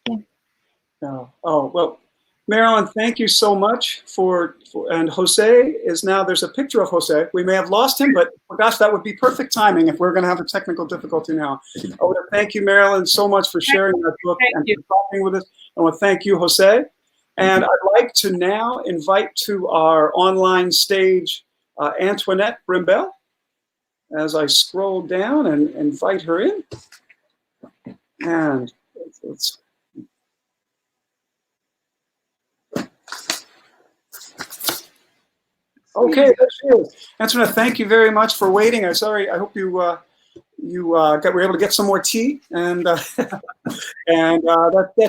yeah. Oh, well, Marilyn, thank you so much and José is now, there's a picture of José. We may have lost him, but oh gosh, that would be perfect timing if we're going to have a technical difficulty now. I want to thank you, Marilyn, so much for sharing that book and for talking with us. I want to thank you, José. And I'd like to now invite to our online stage Antoinette Brimbell, as I scroll down and invite her in. And let's okay, there she is. Antoinette, thank you very much for waiting. I'm sorry. I hope you were able to get some more tea and that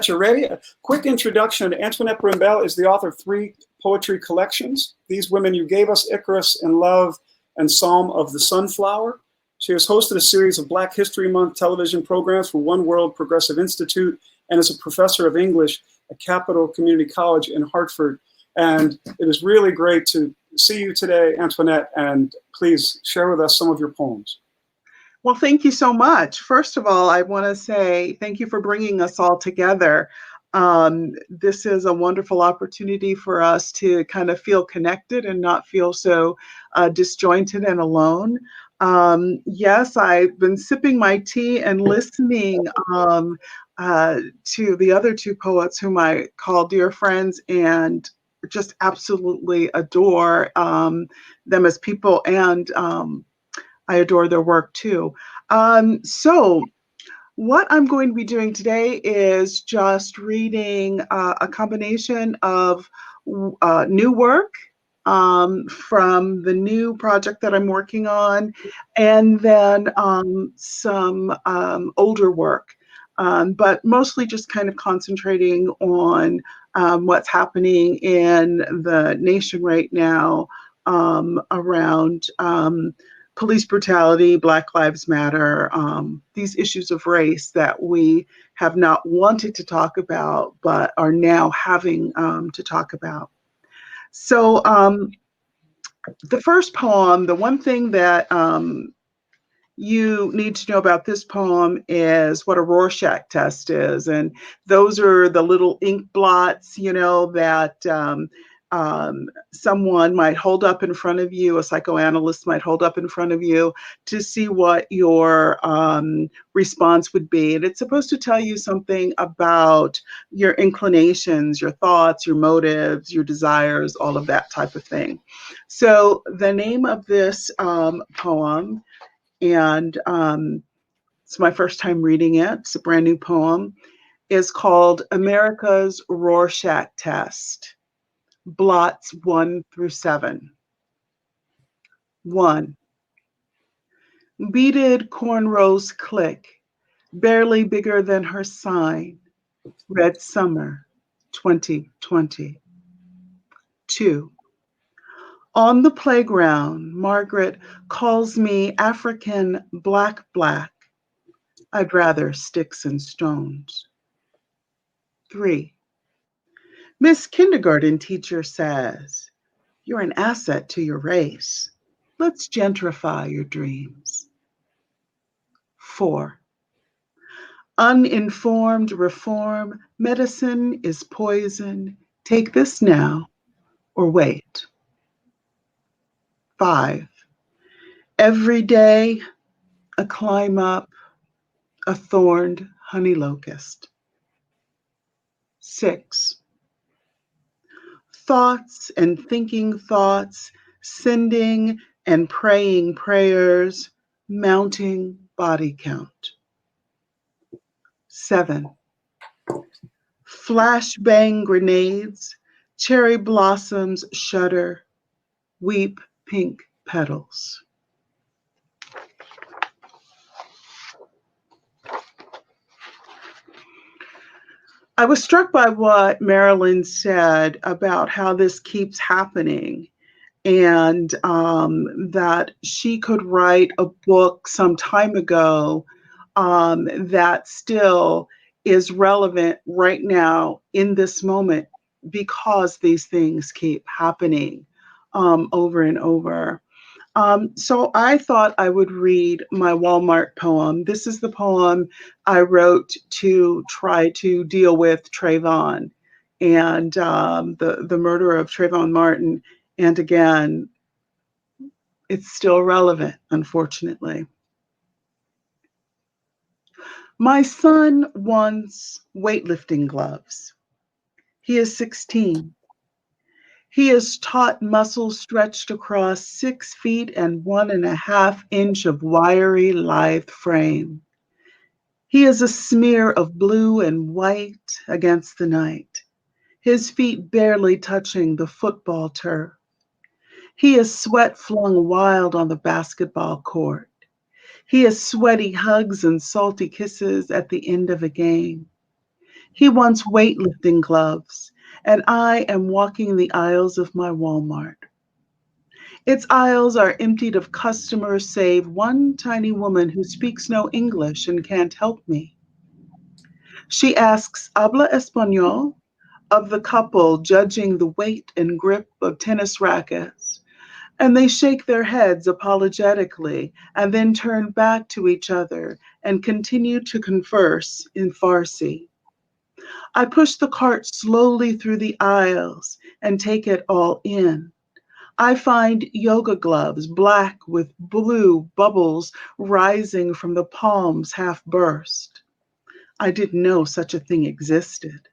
you're ready. A quick introduction. Antoinette Brimbell is the author of 3 poetry collections. These Women You Gave Us, Icarus and Love, and Psalm of the Sunflower. She has hosted a series of Black History Month television programs for One World Progressive Institute and is a professor of English at Capital Community College in Hartford. And it is really great to see you today, Antoinette, and please share with us some of your poems. Well, thank you so much. First of all, I want to say thank you for bringing us all together. This is a wonderful opportunity for us to kind of feel connected and not feel so disjointed and alone. Yes, I've been sipping my tea and listening to the other 2 poets whom I call dear friends and just absolutely adore them as people, and I adore their work too. So what I'm going to be doing today is just reading a combination of new work from the new project that I'm working on, and then some older work, but mostly just kind of concentrating on what's happening in the nation right now around police brutality, Black Lives Matter, these issues of race that we have not wanted to talk about, but are now having to talk about. So the first poem, the one thing that you need to know about this poem is what a Rorschach test is. And those are the little ink blots, you know, that someone might hold up in front of you, a psychoanalyst might hold up in front of you to see what your response would be. And it's supposed to tell you something about your inclinations, your thoughts, your motives, your desires, all of that type of thing. So the name of this poem, and it's my first time reading it, it's a brand new poem, is called America's Rorschach Test. Blots 1 through 7. 1. Beaded cornrows click, barely bigger than her sign. Red Summer 2020. 2. On the playground, Margaret calls me African black. I'd rather sticks and stones. 3. Miss Kindergarten teacher says, you're an asset to your race. Let's gentrify your dreams. 4. Uninformed reform, medicine is poison. Take this now or wait. 5. Every day, a climb up, a thorned honey locust. 6. Thoughts and thinking thoughts, sending and praying prayers, mounting body count. 7. Flashbang grenades, cherry blossoms shudder, weep pink petals. I was struck by what Marilyn said about how this keeps happening, and that she could write a book some time ago that still is relevant right now in this moment because these things keep happening over and over. So I thought I would read my Walmart poem. This is the poem I wrote to try to deal with Trayvon and the murder of Trayvon Martin. And again, it's still relevant, unfortunately. My son wants weightlifting gloves. He is 16. He is taught muscles stretched across 6 feet and 1.5 inches of wiry, lithe frame. He is a smear of blue and white against the night, his feet barely touching the football turf. He is sweat flung wild on the basketball court. He is sweaty hugs and salty kisses at the end of a game. He wants weightlifting gloves, and I am walking the aisles of my Walmart. Its aisles are emptied of customers save one tiny woman who speaks no English and can't help me. She asks, "Habla español?" of the couple judging the weight and grip of tennis rackets, and they shake their heads apologetically and then turn back to each other and continue to converse in Farsi. I push the cart slowly through the aisles and take it all in. I find yoga gloves, black with blue bubbles rising from the palms half burst. I didn't know such a thing existed.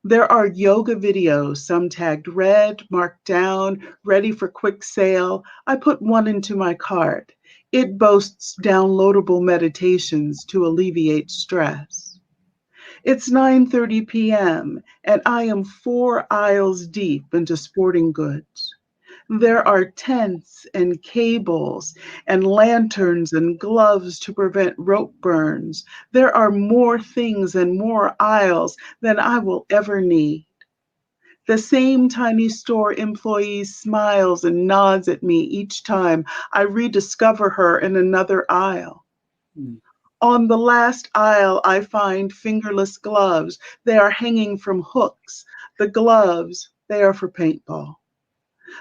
There are yoga videos, some tagged red, marked down, ready for quick sale. I put one into my cart. It boasts downloadable meditations to alleviate stress. It's 9:30 p.m. and I am 4 aisles deep into sporting goods. There are tents and cables and lanterns and gloves to prevent rope burns. There are more things and more aisles than I will ever need. The same tiny store employee smiles and nods at me each time I rediscover her in another aisle. On the last aisle, I find fingerless gloves. They are hanging from hooks. The gloves, they are for paintball.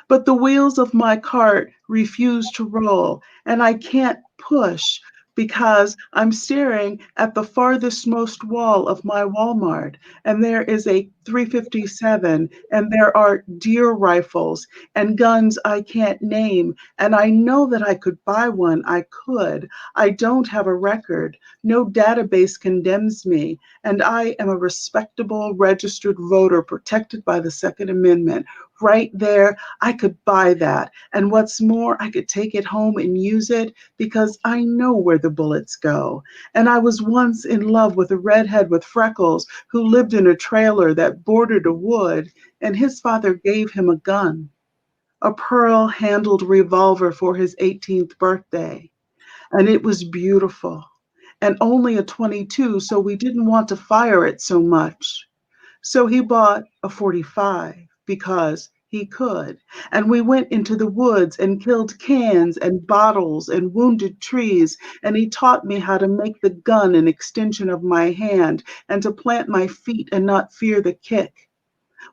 But the wheels of my cart refuse to roll, and I can't push because I'm staring at the farthest most wall of my Walmart, and there is a 357, and there are deer rifles and guns I can't name, and I know that I could buy one. I could. I don't have a record. No database condemns me, and I am a respectable registered voter protected by the Second Amendment. Right there, I could buy that. And what's more, I could take it home and use it because I know where the bullets go. And I was once in love with a redhead with freckles who lived in a trailer that bordered a wood, and his father gave him a gun, a pearl-handled revolver for his 18th birthday. And it was beautiful. And only a .22, so we didn't want to fire it so much. So he bought a .45 because he could. And we went into the woods and killed cans and bottles and wounded trees. And he taught me how to make the gun an extension of my hand and to plant my feet and not fear the kick.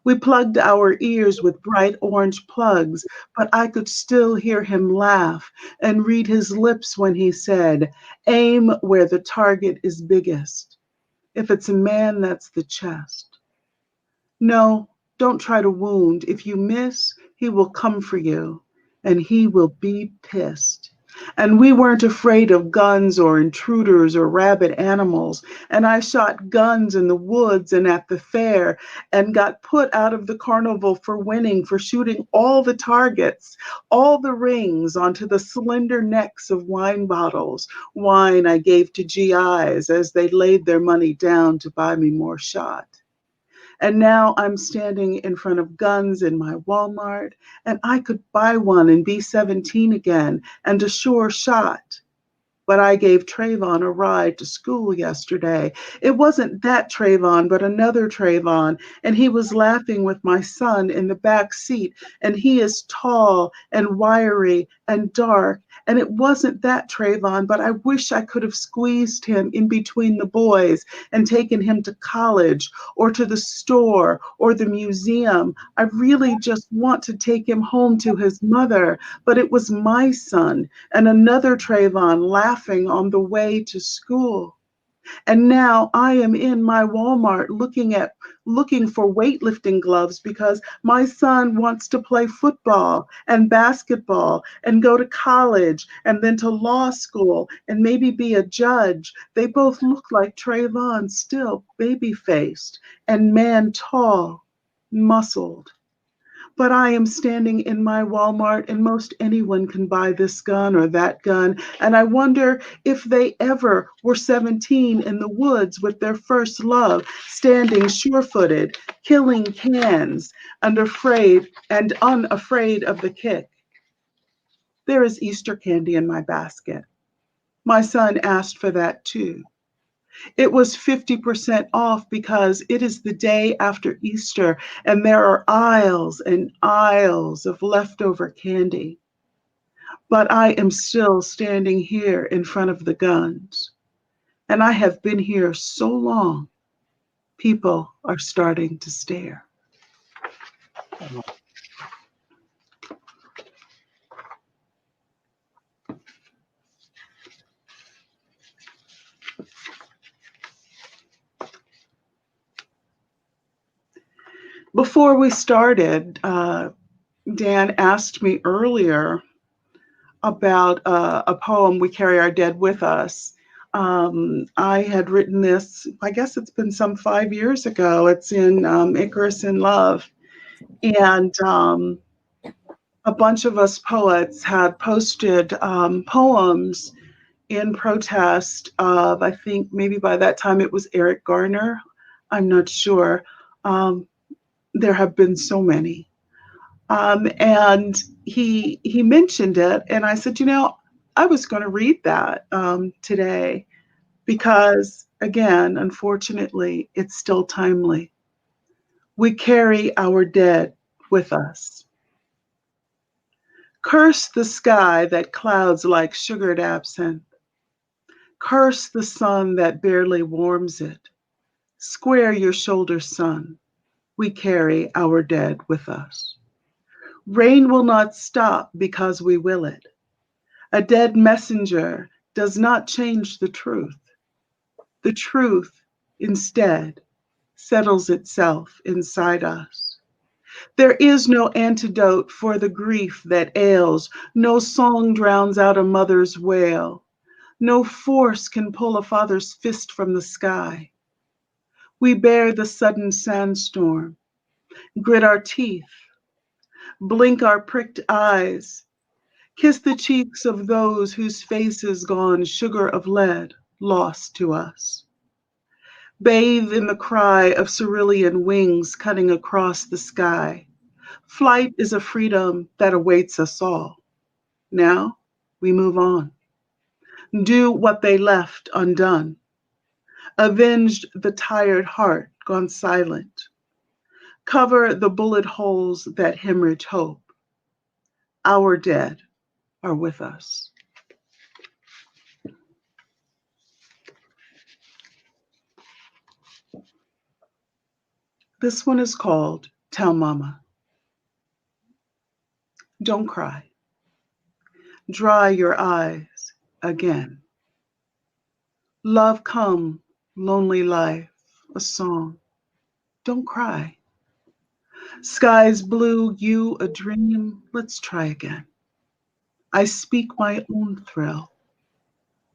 We plugged our ears with bright orange plugs, but I could still hear him laugh and read his lips when he said, "Aim where the target is biggest. If it's a man, that's the chest. No, don't try to wound. If you miss, he will come for you. and he will be pissed. And we weren't afraid of guns or intruders or rabid animals. And I shot guns in the woods and at the fair and got put out of the carnival for winning, for shooting all the targets, all the rings onto the slender necks of wine bottles. Wine I gave to GIs as they laid their money down to buy me more shot. And now I'm standing in front of guns in my Walmart, and I could buy one and be 17 again and a sure shot. But I gave Trayvon a ride to school yesterday. It wasn't that Trayvon, but another Trayvon. And he was laughing with my son in the back seat. And he is tall and wiry and dark. And it wasn't that Trayvon, but I wish I could have squeezed him in between the boys and taken him to college or to the store or the museum. I really just want to take him home to his mother, but it was my son and another Trayvon laughing on the way to school. And now I am in my Walmart looking for weightlifting gloves because my son wants to play football and basketball and go to college and then to law school and maybe be a judge. They both look like Trayvon, still baby-faced and man tall, muscled. But I am standing in my Walmart and most anyone can buy this gun or that gun. And I wonder if they ever were 17 in the woods with their first love, standing sure-footed, killing cans and unafraid of the kick. There is Easter candy in my basket. My son asked for that too. It was 50% off because it is the day after Easter and there are aisles and aisles of leftover candy. But I am still standing here in front of the guns. And I have been here so long, people are starting to stare. Before we started, Dan asked me earlier about a poem, We Carry Our Dead With Us. I had written this, I guess it's been some 5 years ago. It's in Icarus in Love. And a bunch of us poets had posted poems in protest of, I think maybe by that time it was Eric Garner. I'm not sure. There have been so many. And he mentioned it, and I said, I was going to read that today because, again, unfortunately, it's still timely. We carry our dead with us. Curse the sky that clouds like sugared absinthe. Curse the sun that barely warms it. Square your shoulders, son. We carry our dead with us. Rain will not stop because we will it. A dead messenger does not change the truth. The truth, instead, settles itself inside us. There is no antidote for the grief that ails. No song drowns out a mother's wail. No force can pull a father's fist from the sky. We bear the sudden sandstorm, grit our teeth, blink our pricked eyes, kiss the cheeks of those whose faces gone sugar of lead, lost to us. Bathe in the cry of cerulean wings cutting across the sky. Flight is a freedom that awaits us all. Now we move on. Do what they left undone. Avenged the tired heart gone silent. Cover the bullet holes that hemorrhage hope. Our dead are with us. This one is called Tell Mama. Don't cry. Dry your eyes again. Love come, lonely life, a song. Don't cry. Skies blue, you a dream, let's try again. I speak my own thrill.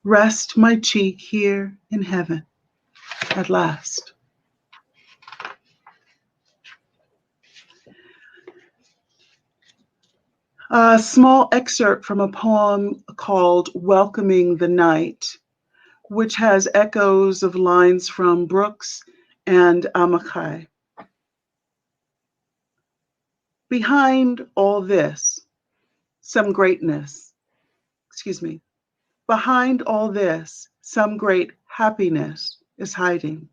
Rest my cheek here in heaven at last. A small excerpt from a poem called Welcoming the Night, which has echoes of lines from Brooks and Amakai. Behind all this, some greatness, behind all this, some great happiness is hiding.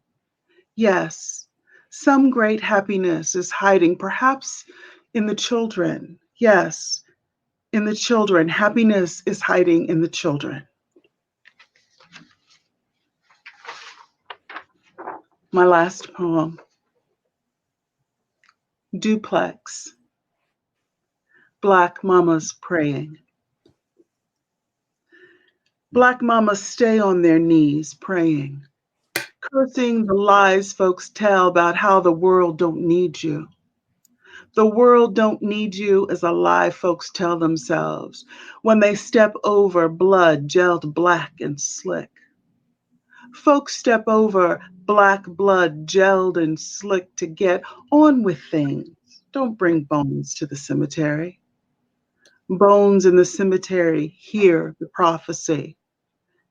Yes, some great happiness is hiding, perhaps in the children. Yes, in the children. Happiness is hiding in the children. My last poem, Duplex, Black Mamas Praying. Black mamas stay on their knees praying, cursing the lies folks tell about how the world don't need you. The world don't need you is a lie folks tell themselves when they step over blood gelled black and slick. Folks step over black blood gelled and slick to get on with things. Don't bring bones to the cemetery. Bones in the cemetery hear the prophecy.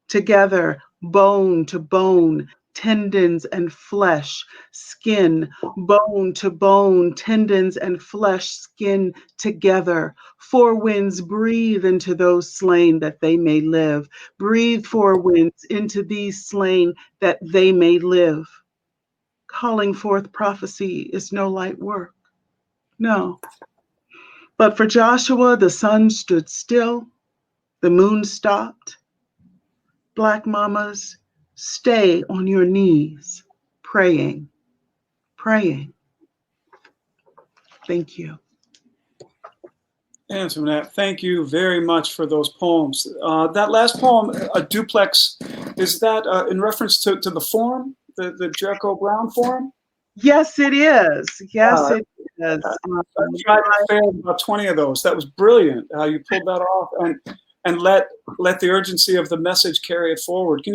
Together, bone to bone, tendons and flesh, skin, bone to bone, tendons and flesh, skin together. Four winds breathe into those slain that they may live. Breathe four winds into these slain that they may live. Calling forth prophecy is no light work. No. But for Joshua, the sun stood still, the moon stopped. Black mamas, stay on your knees, praying, praying. Thank you. Antoinette, thank you very much for those poems. That last poem, A Duplex, is that in reference to the forum, the Jericho Brown forum? Yes, it is. Yes, it is. I tried to fail about 20 of those. That was brilliant how you pulled that off and let the urgency of the message carry it forward. Can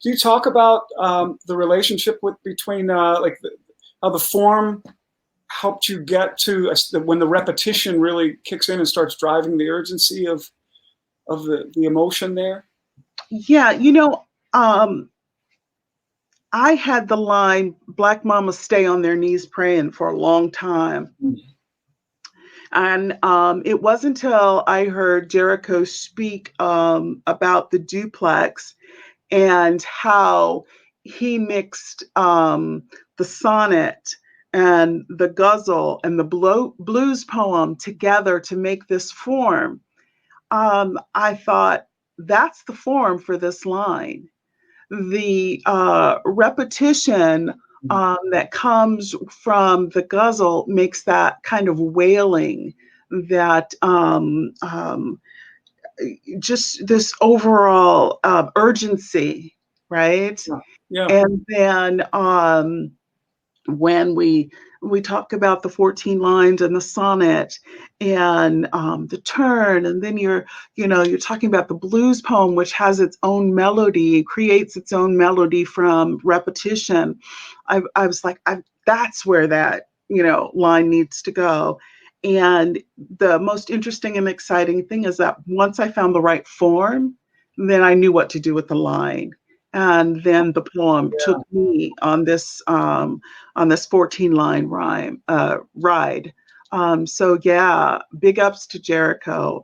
you talk about the relationship between how the form helped you get to when the repetition really kicks in and starts driving the urgency of the emotion there? Yeah, I had the line, Black mamas stay on their knees praying for a long time. Mm-hmm. And it wasn't until I heard Jericho speak about the duplex and how he mixed the sonnet and the ghazal and the blues poem together to make this form. I thought, that's the form for this line. The repetition that comes from the ghazal makes that kind of wailing, that just this overall urgency, right? Yeah. And then when we talk about the 14 lines and the sonnet and the turn, and then you're talking about the blues poem, which has its own melody, creates its own melody from repetition. I was like, that's where that line needs to go. And the most interesting and exciting thing is that once I found the right form, then I knew what to do with the line. And then the poem took me on this 14-line ride. So yeah, big ups to Jericho.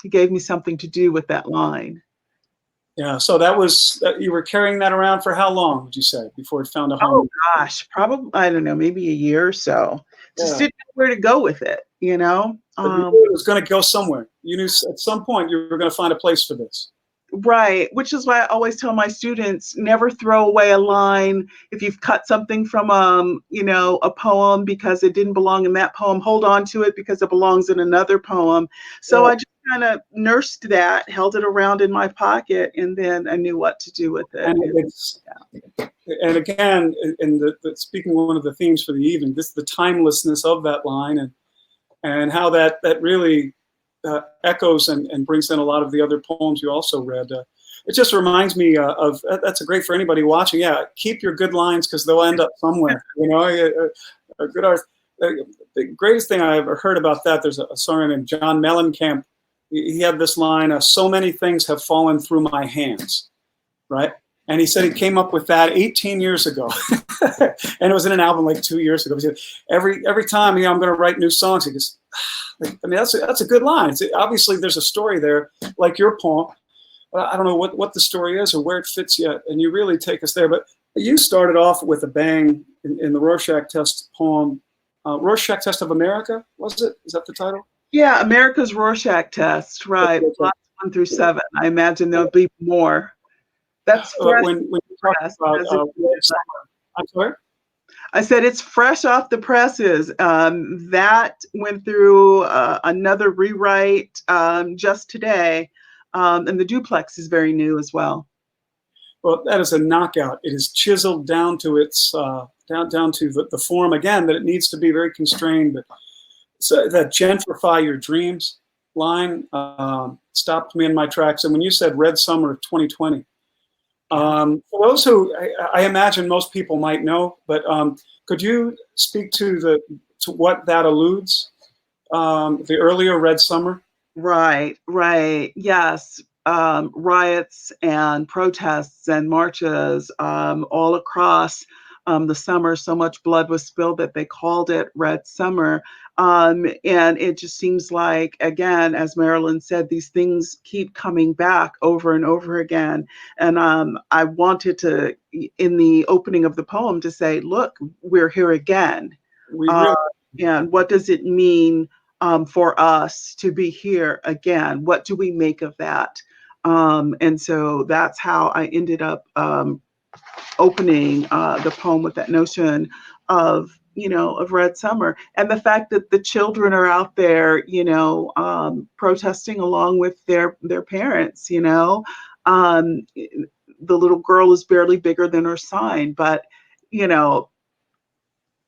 He gave me something to do with that line. Yeah. So that was you were carrying that around for how long, would you say, before it found a home? Oh gosh, probably, I don't know, maybe a year or so. Just didn't know where to go with it, you knew it was going to go somewhere. You knew at some point you were going to find a place for this. Right, which is why I always tell my students, never throw away a line. If you've cut something from a poem because it didn't belong in that poem, hold on to it because it belongs in another poem. So I just kind of nursed that, held it around in my pocket, and then I knew what to do with it. And again, in speaking one of the themes for the evening, the timelessness of that line, and how that really echoes and brings in a lot of the other poems you also read. It just reminds me of, that's a great for anybody watching. Yeah, keep your good lines because they'll end up somewhere. A good art. The greatest thing I ever heard about that, there's a songwriter named John Mellencamp. He had this line, so many things have fallen through my hands, right? And he said he came up with that 18 years ago. And it was in an album like 2 years ago. He said, every time I'm going to write new songs, he goes, I mean, that's a good line. Obviously, there's a story there, like your poem. I don't know what the story is or where it fits yet, and you really take us there. But you started off with a bang in the Rorschach Test poem, Rorschach Test of America, was it? Is that the title? Yeah, America's Rorschach Test, right. Lots 1 through 7. I imagine there'll be more. That's fresh. When you talk about I'm sorry? I said it's fresh off the presses. That went through another rewrite just today. And the duplex is very new as well. Well, that is a knockout. It is chiseled down to its down to the form again that it needs to be, very constrained. But so that gentrify your dreams line stopped me in my tracks. And when you said Red Summer of 2020, for those who I imagine most people might know, but could you speak to what that alludes? The earlier Red Summer. Right. Yes. Riots and protests and marches all across the summer. So much blood was spilled that they called it Red Summer. And it just seems like, again, as Marilyn said, these things keep coming back over and over again. And I wanted to, in the opening of the poem, to say, look, we're here again. And what does it mean for us to be here again? What do we make of that? And so that's how I ended up opening the poem with that notion of Red Summer, and the fact that the children are out there, protesting along with their parents. The little girl is barely bigger than her sign, but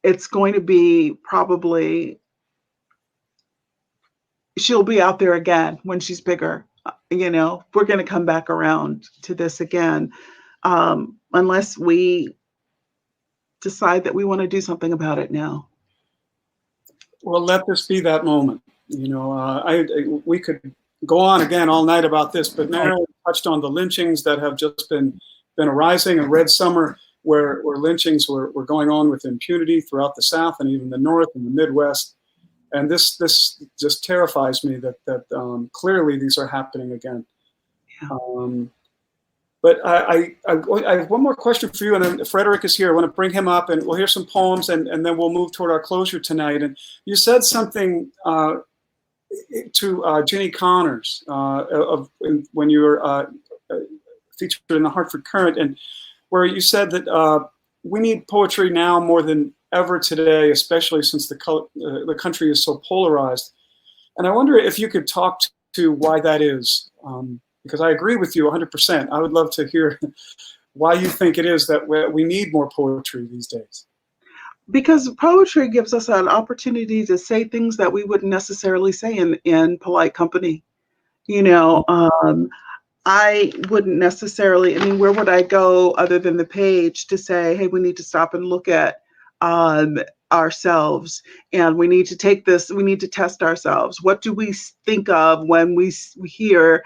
it's going to be probably, she'll be out there again when she's bigger. We're going to come back around to this again, unless we decide that we want to do something about it now. Well, let this be that moment. We could go on again all night about this, but Marilyn touched on the lynchings that have just been arising, and Red Summer, where lynchings were going on with impunity throughout the South and even the North and the Midwest. And this just terrifies me that clearly these are happening again. Yeah. But I have one more question for you, and then Frederick is here. I want to bring him up, and we'll hear some poems, and then we'll move toward our closure tonight. And you said something to Ginny Connors when you were featured in the Hartford Current, and where you said that we need poetry now more than ever today, especially since the country is so polarized. And I wonder if you could talk to why that is. Because I agree with you 100%. I would love to hear why you think it is that we need more poetry these days. Because poetry gives us an opportunity to say things that we wouldn't necessarily say in polite company. I wouldn't necessarily, where would I go other than the page to say, hey, we need to stop and look at ourselves, and we need to test ourselves. What do we think of when we hear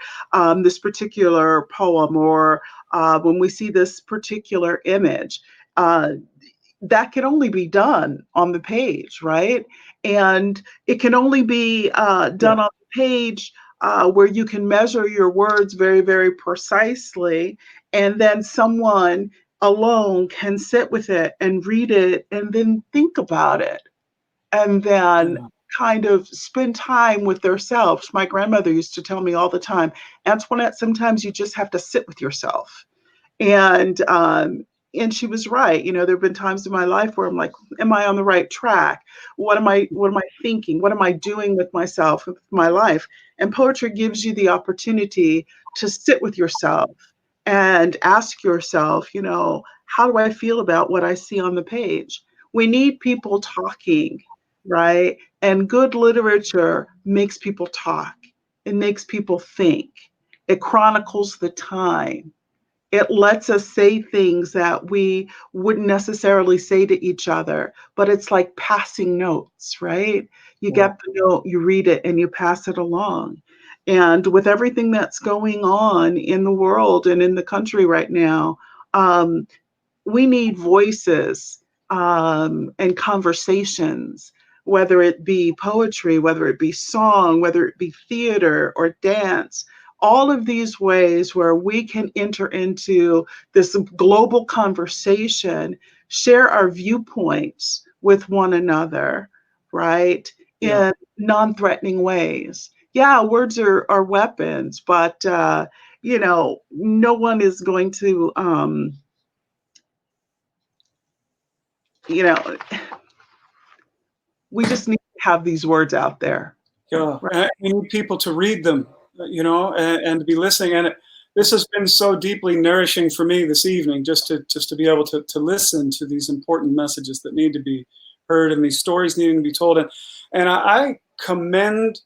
this particular poem, or when we see this particular image? That can only be done on the page, right? And it can only be done on the page where you can measure your words very, very precisely, and then someone alone can sit with it and read it and then think about it, and then kind of spend time with themselves. My grandmother used to tell me all the time, Antoinette, sometimes you just have to sit with yourself. And she was right. There have been times in my life where I'm like, am I on the right track? What am I thinking? What am I doing with myself, with my life? And poetry gives you the opportunity to sit with yourself and ask yourself, how do I feel about what I see on the page? We need people talking, right? And good literature makes people talk. It makes people think. It chronicles the time. It lets us say things that we wouldn't necessarily say to each other, but it's like passing notes, right? You get the note, you read it, and you pass it along. And with everything that's going on in the world and in the country right now, we need voices and conversations, whether it be poetry, whether it be song, whether it be theater or dance, all of these ways where we can enter into this global conversation, share our viewpoints with one another, right? In non-threatening ways. Yeah, words are weapons, but no one is going to we just need to have these words out there. Yeah, right. We need people to read them, and to be listening. And this has been so deeply nourishing for me this evening, just to be able to listen to these important messages that need to be heard and these stories needing to be told. And I commend.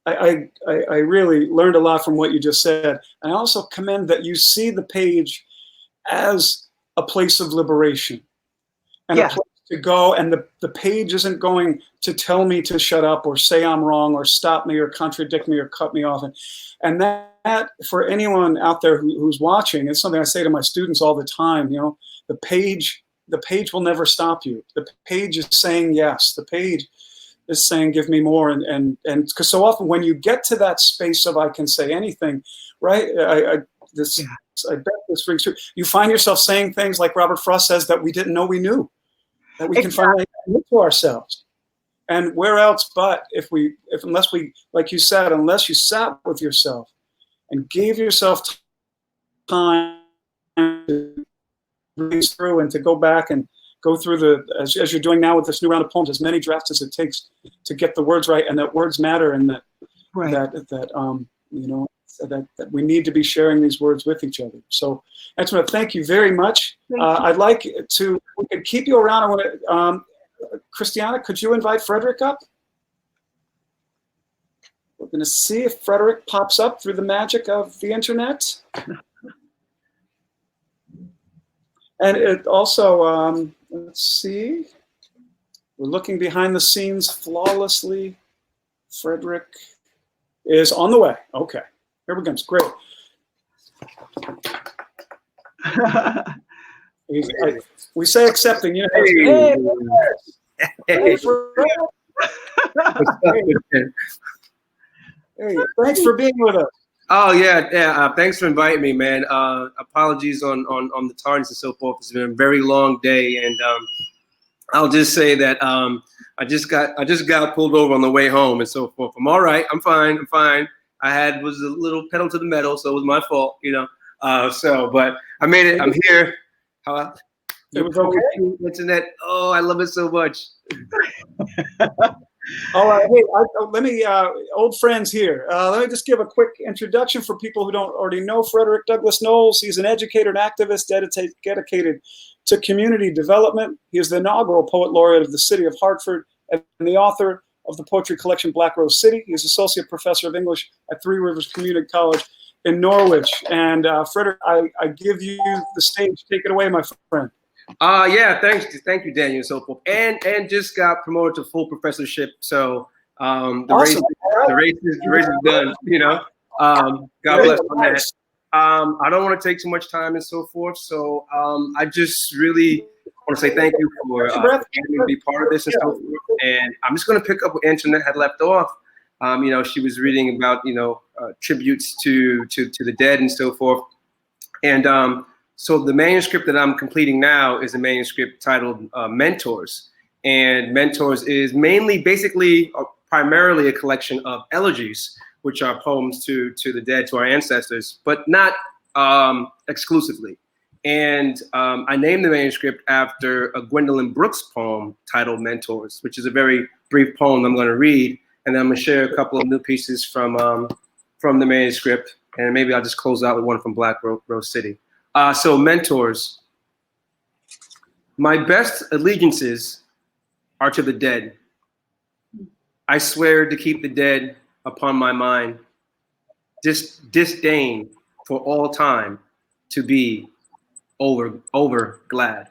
I really learned a lot from what you just said. And I also commend that you see the page as a place of liberation and a place to go, and the page isn't going to tell me to shut up or say I'm wrong or stop me or contradict me or cut me off. And that for anyone out there who's watching, it's something I say to my students all the time. The page will never stop you. The page is saying yes. The page is saying give me more. And because so often when you get to that space of I can say anything, right? I bet this rings true. You find yourself saying things like Robert Frost says that we didn't know we knew. That we can finally admit to ourselves. And where else but unless we, like you said, unless you sat with yourself and gave yourself time to read through and to go back and go through as you're doing now with this new round of poems, as many drafts as it takes to get the words right, and that words matter, and that we need to be sharing these words with each other. So, Antoinette, thank you very much. I'd like to we could keep you around. I want to, Christiana, could you invite Frederick up? We're going to see if Frederick pops up through the magic of the internet. And it also, let's see, we're looking behind the scenes flawlessly. Frederick is on the way. Okay, here we go. Great. We say accepting. Hey, thanks for being with us. Oh yeah. Thanks for inviting me, man. Apologies on the tardiness and so forth. It's been a very long day, and I'll just say that I just got pulled over on the way home and so forth. I'm all right. I'm fine. I was a little pedal to the metal, so it was my fault, but I made it. I'm here. It was okay. Internet. Oh, I love it so much. All right. Hey, let me, old friends here. Let me just give a quick introduction for people who don't already know Frederick-Douglass Knowles. He's an educator and activist dedicated to community development. He is the inaugural Poet Laureate of the City of Hartford and the author of the poetry collection BlackRoseCity. He is Associate Professor of English at Three Rivers Community College in Norwich. And Frederick, I give you the stage. Take it away, my friend. Yeah, thank you, Daniel, and so forth. And just got promoted to full professorship. So the race is done, God bless on that. I don't want to take too much time and so forth. So I just really want to say thank you for letting me be part of this and so forth. And I'm just going to pick up where Antoinette had left off. She was reading about, tributes to the dead and so forth. And so the manuscript that I'm completing now is a manuscript titled Mentors. And Mentors is primarily a collection of elegies, which are poems to the dead, to our ancestors, but not exclusively. And I named the manuscript after a Gwendolyn Brooks poem titled Mentors, which is a very brief poem I'm going to read. And then I'm going to share a couple of new pieces from the manuscript. And maybe I'll just close out with one from BlackRoseCity. So Mentors. My best allegiances are to the dead. I swear to keep the dead upon my mind. disdain for all time to be over glad.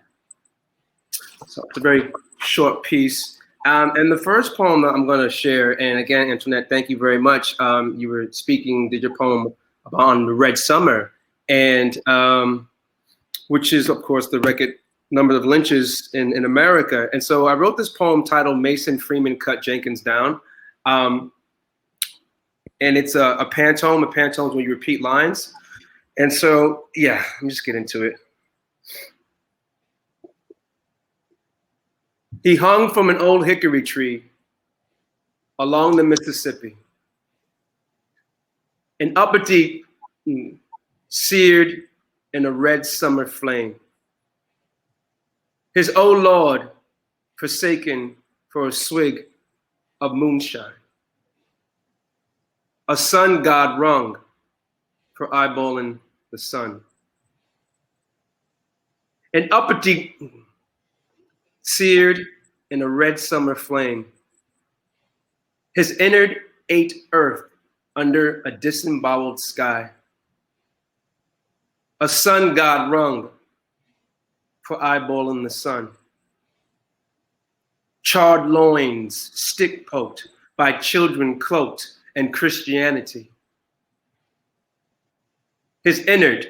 So it's a very short piece. And the first poem that I'm going to share, and again, Antoinette, thank you very much. You were speaking, did your poem on the Red Summer, and which is, of course, the record number of lynches in America. And so I wrote this poem titled Mason Freeman Cut Jenkins Down. And it's a pantome. A pantome is when you repeat lines. And so, yeah, let me just get into it. He hung from an old hickory tree along the Mississippi. An upper deep, seared in a red summer flame. His O Lord forsaken for a swig of moonshine. A sun god wrung for eyeballing the sun. An upper deep, seared in a red summer flame. His innard ate earth under a disemboweled sky. A sun god wrung for eyeballing the sun. Charred loins, stick poked by children cloaked in Christianity. His innard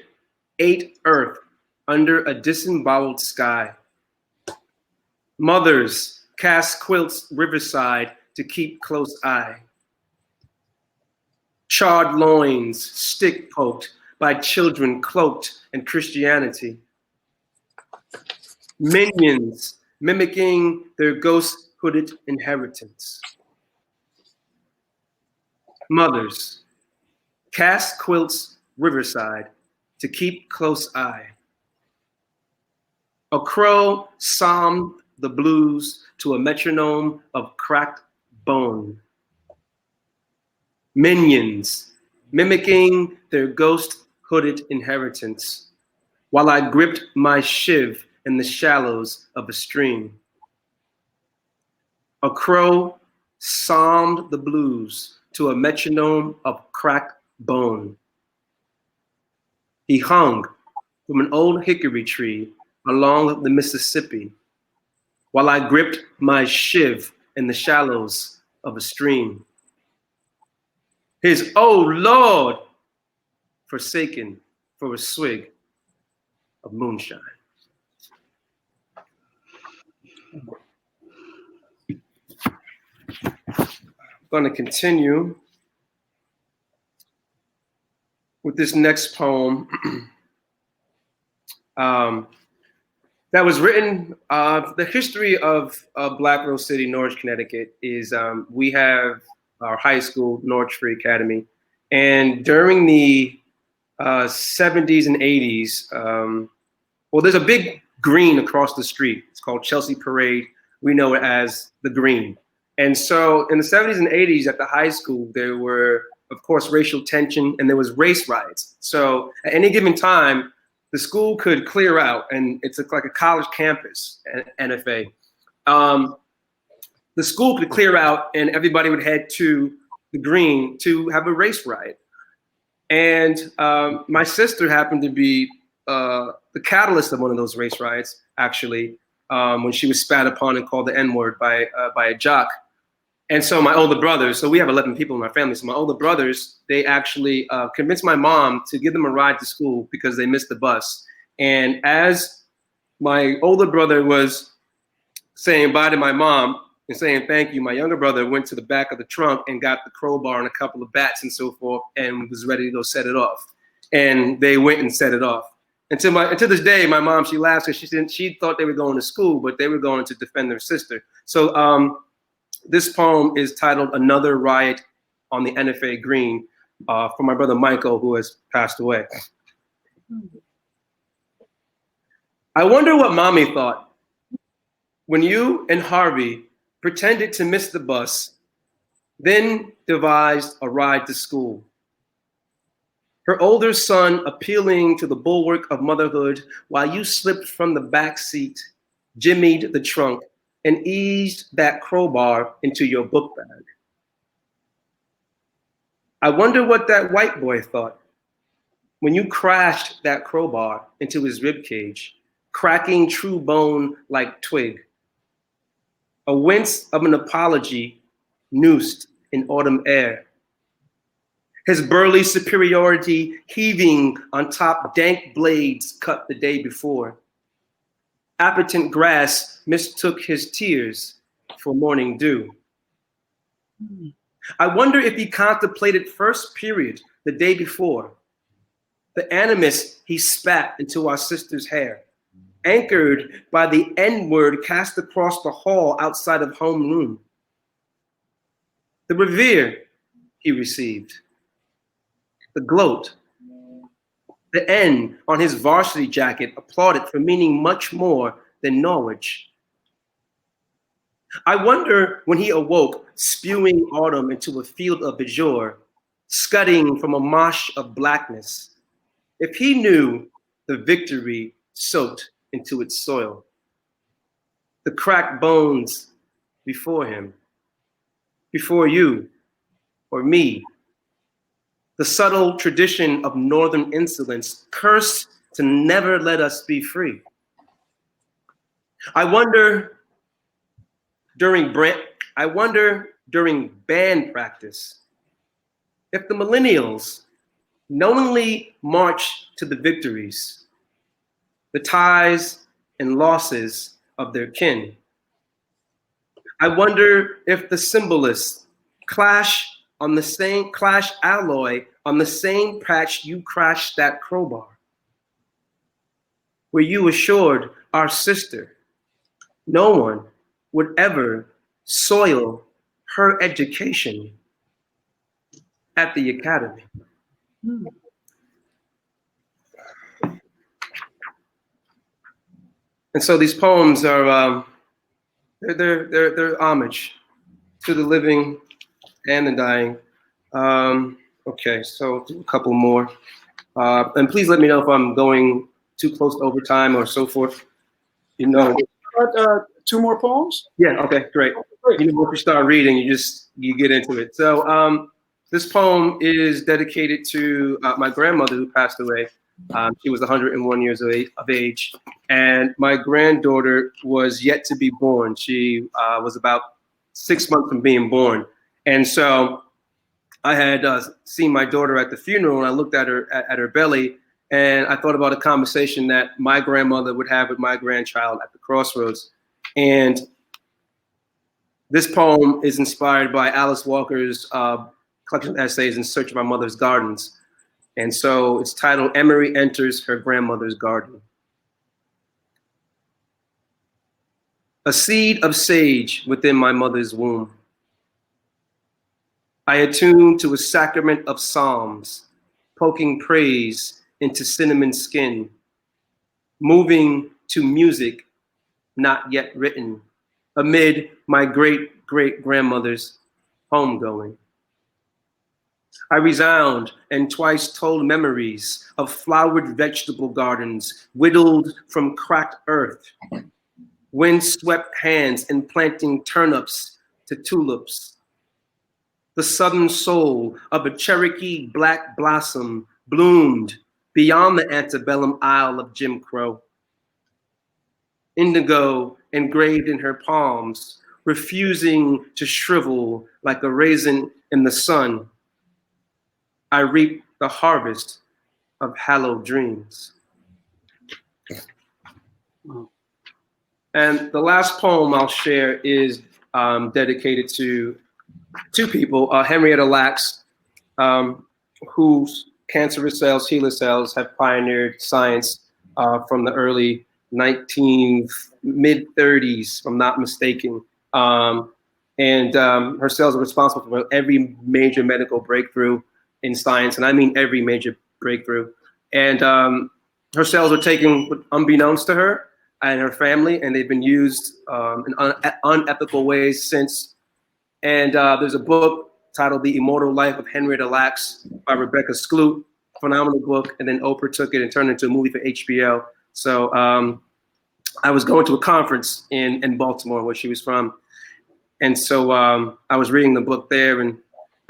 ate earth under a disemboweled sky. Mothers cast quilts riverside to keep close eye. Charred loins, stick poked by children cloaked in Christianity. Minions mimicking their ghost hooded inheritance. Mothers cast quilts riverside to keep close eye. A crow psalmed the blues to a metronome of cracked bone. Minions mimicking their ghost hooded inheritance, while I gripped my shiv in the shallows of a stream. A crow psalmed the blues to a metronome of cracked bone. He hung from an old hickory tree along the Mississippi, while I gripped my shiv in the shallows of a stream. His "Oh Lord" forsaken for a swig of moonshine. I'm going to continue with this next poem that was written. The history of BlackRoseCity, Norwich, Connecticut is we have our high school, Norwich Free Academy, and during the 70s and 80s, well, there's a big green across the street. It's called Chelsea Parade. We know it as the Green. And so in the 70s and 80s at the high school, there were, of course, racial tension, and there was race riots. So at any given time, the school could clear out, and it's like a college campus, NFA. The school could clear out, and everybody would head to the Green to have a race riot. And my sister happened to be the catalyst of one of those race riots, actually, when she was spat upon and called the N-word by a jock. And so my older brothers, so we have 11 people in my family, so my older brothers, they actually convinced my mom to give them a ride to school because they missed the bus. And as my older brother was saying bye to my mom and saying thank you, my younger brother went to the back of the trunk and got the crowbar and a couple of bats and so forth and was ready to go set it off. And they went and set it off. And to this day, my mom, she laughs because she thought they were going to school, but they were going to defend their sister. So this poem is titled Another Riot on the NFA Green for my brother Michael, who has passed away. I wonder what mommy thought when you and Harvey pretended to miss the bus, then devised a ride to school. Her older son appealing to the bulwark of motherhood while you slipped from the back seat, jimmied the trunk, and eased that crowbar into your book bag. I wonder what that white boy thought when you crashed that crowbar into his ribcage, cracking true bone like twig. A wince of an apology noosed in autumn air. His burly superiority heaving on top dank blades cut the day before. Appetent grass mistook his tears for morning dew. I wonder if he contemplated first period the day before. The animus he spat into our sister's hair, anchored by the N-word cast across the hall outside of homeroom. The revere he received. The gloat. The N on his varsity jacket applauded for meaning much more than Norwich. I wonder when he awoke, spewing autumn into a field of azure, scudding from a mosh of blackness, if he knew the victory soaked into its soil, the cracked bones before him, before you or me, the subtle tradition of northern insolence cursed to never let us be free. I wonder during band practice if the millennials knowingly march to the victories, the ties and losses of their kin. I wonder if the symbolists clash alloy on the same patch you crashed that crowbar, where you assured our sister no one would ever soil her education at the academy. And so these poems are they're homage to the living and the dying. Okay, so a couple more. And please let me know if I'm going too close to overtime or so forth. You know. Two more poems? Yeah, okay, great. You know, once you start reading, you get into it. So this poem is dedicated to my grandmother who passed away. She was 101 years of age, and my granddaughter was yet to be born. She was about 6 months from being born. And so I had seen my daughter at the funeral, and I looked at her belly, and I thought about a conversation that my grandmother would have with my grandchild at the crossroads. And this poem is inspired by Alice Walker's collection of essays, In Search of My Mother's Gardens. And so it's titled, Emery Enters Her Grandmother's Garden. A seed of sage within my mother's womb. I attuned to a sacrament of psalms, poking praise into cinnamon skin, moving to music not yet written, amid my great-great-grandmother's homegoing. I resound and twice told memories of flowered vegetable gardens, whittled from cracked earth, wind-swept hands in planting turnips to tulips. The southern soul of a Cherokee black blossom bloomed beyond the antebellum isle of Jim Crow. Indigo engraved in her palms, refusing to shrivel like a raisin in the sun. I reap the harvest of hallowed dreams. And the last poem I'll share is dedicated to two people, Henrietta Lacks, whose cancerous cells, HeLa cells, have pioneered science from the early mid-30s, if I'm not mistaken. And her cells are responsible for every major medical breakthrough in science, and I mean every major breakthrough. And her cells are taken unbeknownst to her and her family, and they've been used in unethical ways since. And there's a book titled The Immortal Life of Henrietta Lacks by Rebecca Skloot, phenomenal book, and then Oprah took it and turned it into a movie for HBO. So I was going to a conference in Baltimore, where she was from. And so I was reading the book there, and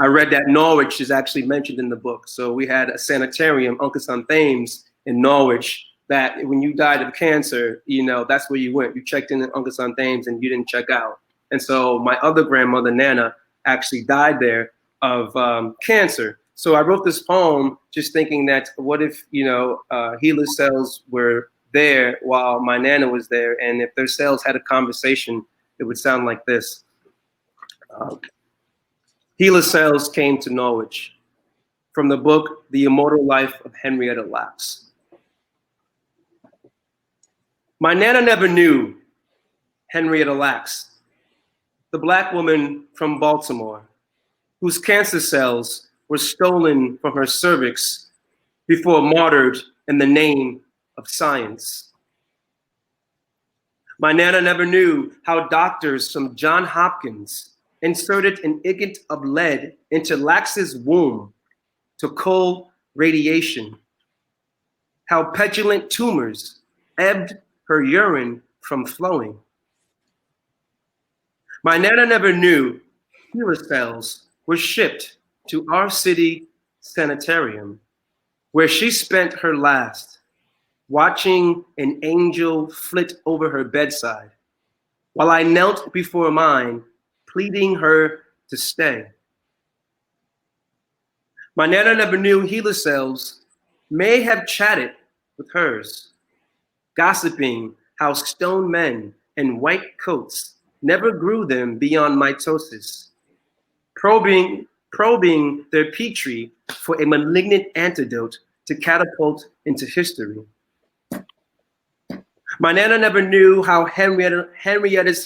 I read that Norwich is actually mentioned in the book. So we had a sanitarium, Uncle St. Thames, in Norwich, that when you died of cancer, you know, that's where you went. You checked in at Uncle St. Thames and you didn't check out. And so my other grandmother, Nana, actually died there of cancer. So I wrote this poem just thinking that what if, you know, HeLa cells were there while my Nana was there, and if their cells had a conversation, it would sound like this. HeLa cells came to Norwich from the book, The Immortal Life of Henrietta Lacks. My Nana never knew Henrietta Lacks, the Black woman from Baltimore, whose cancer cells were stolen from her cervix before martyred in the name of science. My Nana never knew how doctors from Johns Hopkins inserted an ingot of lead into Lax's womb to cold radiation, how petulant tumors ebbed her urine from flowing. My Nana never knew HeLa cells were shipped to our city sanitarium, where she spent her last, watching an angel flit over her bedside, while I knelt before mine, pleading her to stay. My Nana never knew HeLa cells may have chatted with hers, gossiping how stone men in white coats never grew them beyond mitosis, probing their petri for a malignant antidote to catapult into history. My Nana never knew how Henrietta's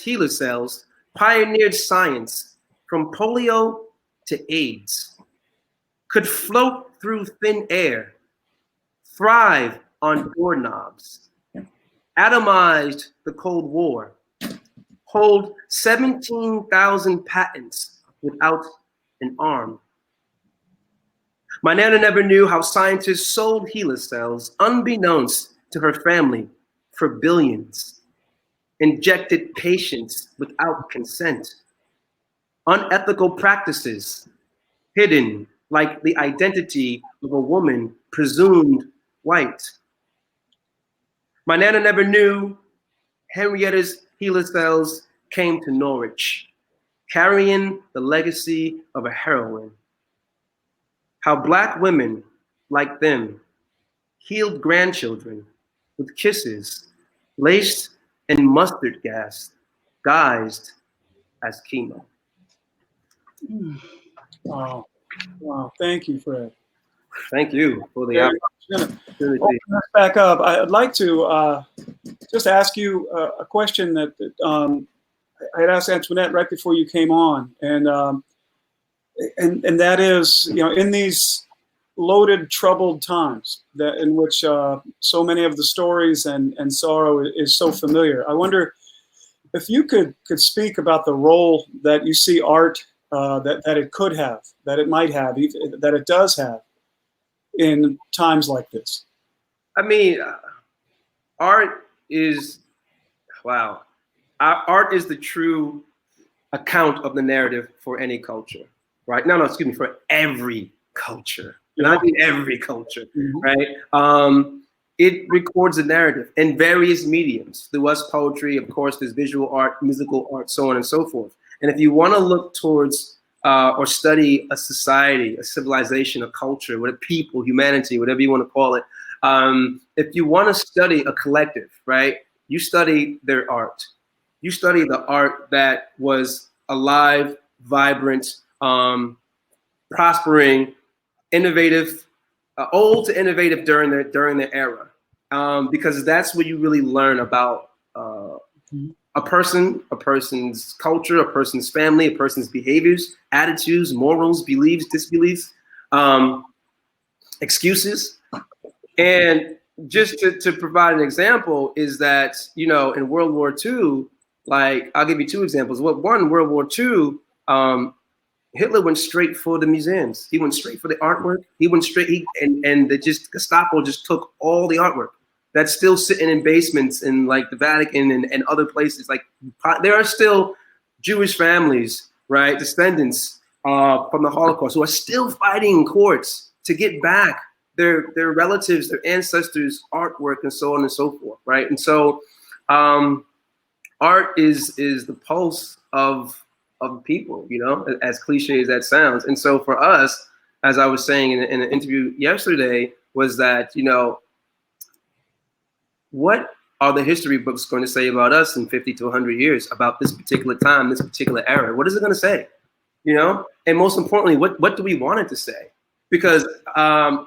HeLa cells pioneered science from polio to AIDS, could float through thin air, thrive on doorknobs, atomized the Cold War, hold 17,000 patents without an arm. My Nana never knew how scientists sold HeLa cells unbeknownst to her family for billions, injected patients without consent, unethical practices hidden like the identity of a woman presumed white. My Nana never knew Henrietta's HeLa cells came to Norwich, carrying the legacy of a heroine. How Black women like them healed grandchildren with kisses laced in mustard gas, guised as chemo. Wow. Wow. Thank you, Fred. Thank you for the opportunity. Open this back up. I'd like to just ask you a question that I had asked Antoinette right before you came on, and that is, you know, in these loaded, troubled times that in which so many of the stories and sorrow is so familiar. I wonder if you could speak about the role that you see art that it could have, that it might have, that it does have in times like this. I mean, art is, wow. Art is the true account of the narrative for any culture, right? No, excuse me, for every culture. And I mean every culture, right? It records a narrative in various mediums. Through us, poetry, of course, there's visual art, musical art, so on and so forth. And if you want to look towards or study a society, a civilization, a culture, a people, humanity, whatever you want to call it, if you want to study a collective, right, you study their art. You study the art that was alive, vibrant, prospering, innovative, old to innovative during their era, because that's where you really learn about a person's culture, a person's family, a person's behaviors, attitudes, morals, beliefs, disbeliefs, excuses. And just to provide an example is that, you know, in World War II, like, I'll give you two examples. One, World War II, Hitler went straight for the museums. He went straight for the artwork. He went straight, and Gestapo just took all the artwork that's still sitting in basements in like the Vatican and other places. Like, there are still Jewish families, right, descendants from the Holocaust who are still fighting in courts to get back their relatives, their ancestors' artwork, and so on and so forth, right? And so art is the pulse of people, you know, as cliche as that sounds. And so for us, as I was saying in an interview yesterday, was that, you know, what are the history books going to say about us in 50 to 100 years about this particular time, this particular era? What is it going to say? You know, and most importantly, what do we want it to say? Because I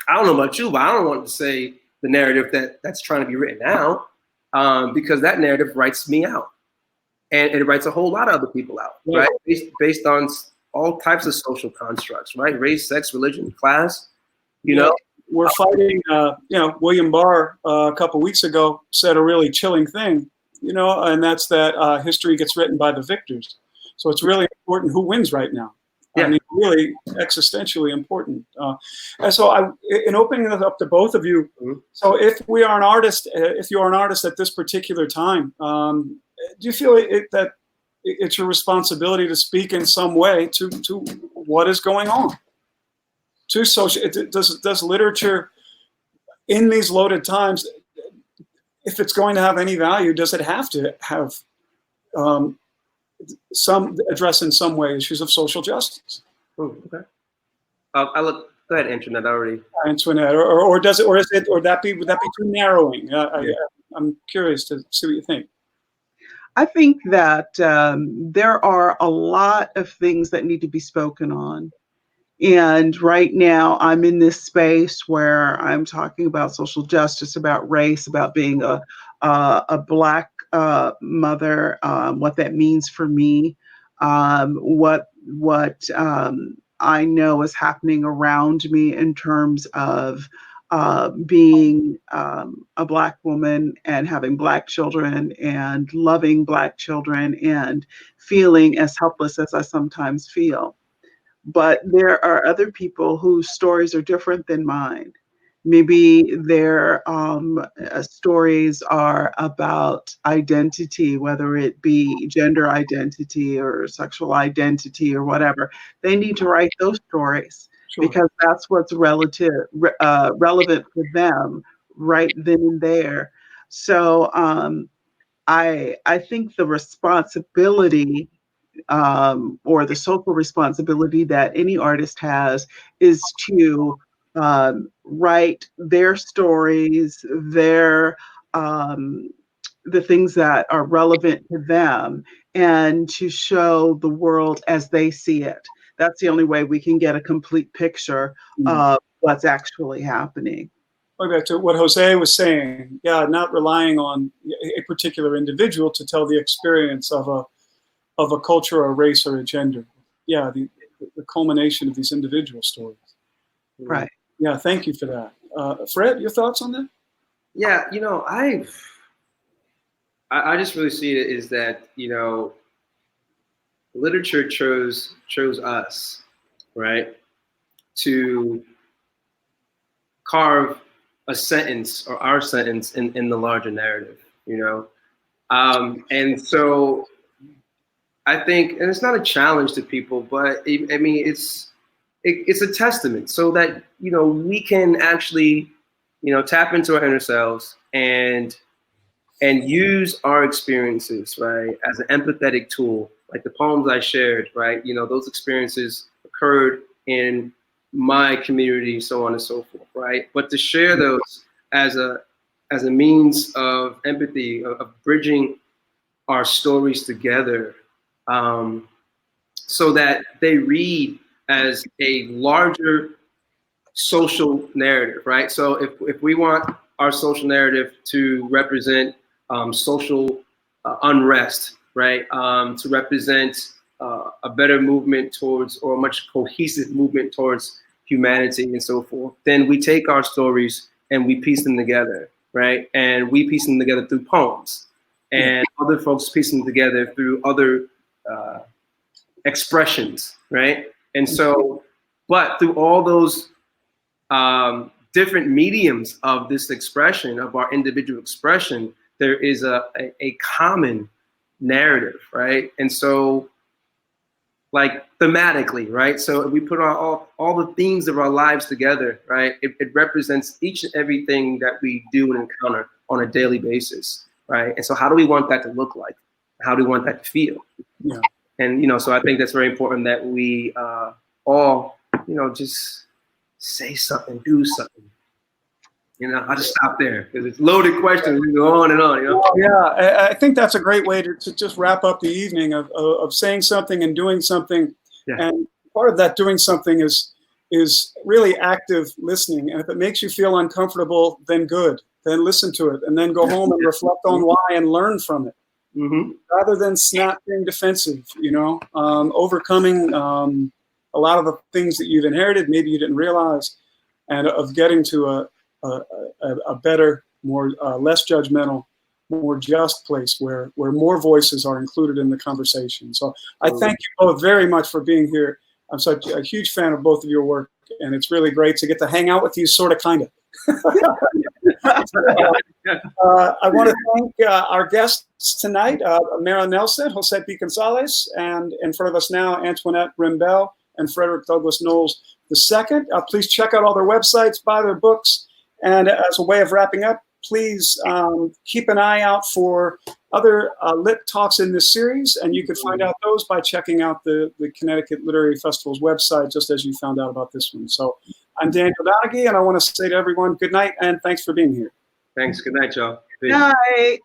don't know about you, but I don't want it to say the narrative that's trying to be written now, because that narrative writes me out, and it writes a whole lot of other people out, right? Based on all types of social constructs, right? Race, sex, religion, class, you know. We're fighting, you know, William Barr a couple weeks ago said a really chilling thing, you know, and that's that history gets written by the victors. So it's really important who wins right now. Yeah. I mean, really existentially important. And so in opening it up to both of you, so if we are an artist, if you are an artist at this particular time, do you feel that it's your responsibility to speak in some way to what is going on? To social, does literature in these loaded times, if it's going to have any value, does it have to have some address in some way issues of social justice? Oh, okay. Go ahead, Antoinette. Already. Antoinette, or does it, or is it, or would that be too narrowing? I'm curious to see what you think. I think that there are a lot of things that need to be spoken on. And right now I'm in this space where I'm talking about social justice, about race, about being a Black mother, what that means for me, what I know is happening around me in terms of being a Black woman and having Black children and loving Black children and feeling as helpless as I sometimes feel. But there are other people whose stories are different than mine. Maybe their stories are about identity, whether it be gender identity or sexual identity or whatever. They need to write those stories because that's what's relevant for them right then and there. So I think the responsibility or the social responsibility that any artist has is to write their stories, the things that are relevant to them, and to show the world as they see it. That's the only way we can get a complete picture of what's actually happening. Going back to what Jose was saying, not relying on a particular individual to tell the experience of a culture or a race or a gender. Yeah, the culmination of these individual stories. Right. Yeah, thank you for that. Fred, your thoughts on that? Yeah, you know, I just really see it is that, you know, literature chose us, right, to carve a sentence or our sentence in the larger narrative, you know. And so I think, and it's not a challenge to people, but I mean, it's a testament so that, you know, we can actually, you know, tap into our inner selves and use our experiences, right, as an empathetic tool, like the poems I shared, right, you know, those experiences occurred in my community, so on and so forth, right, but to share those as a means of empathy, of bridging our stories together, so that they read as a larger social narrative, right? So if we want our social narrative to represent social unrest, right? To represent a better movement towards, or a much cohesive movement towards humanity and so forth, then we take our stories and we piece them together, right? And we piece them together through poems, and other folks piece them together through other expressions, right? And so, but through all those different mediums of this expression, of our individual expression, there is a common narrative, right? And so like thematically, right? So if we put all the themes of our lives together, right? It represents each and everything that we do and encounter on a daily basis, right? And so how do we want that to look like? How do we want that to feel? Yeah. And, you know, so I think that's very important that we all, you know, just say something, do something. You know, I'll just stop there because it's loaded questions. We go on and on, you know? Oh, yeah, I think that's a great way to just wrap up the evening of saying something and doing something. Yeah. And part of that doing something is really active listening. And if it makes you feel uncomfortable, then good. Then listen to it and then go home and reflect on why and learn from it. Mm-hmm. Rather than not being defensive, you know, overcoming a lot of the things that you've inherited, maybe you didn't realize, and of getting to a better, more less judgmental, more just place where more voices are included in the conversation. So I thank you both very much for being here. I'm such a huge fan of both of your work, and it's really great to get to hang out with you, sort of, kind of. I want to thank our guests tonight, Marilyn Nelson, José P. Gonzalez, and in front of us now, Antoinette Rimbel and Frederick-Douglass Knowles II. Please check out all their websites, buy their books, and as a way of wrapping up, please keep an eye out for other lit talks in this series, and you can find out those by checking out the Connecticut Literary Festival's website, just as you found out about this one. So I'm Daniel Donaghy, and I want to say to everyone, good night, and thanks for being here. Thanks. Good night, y'all. Good night.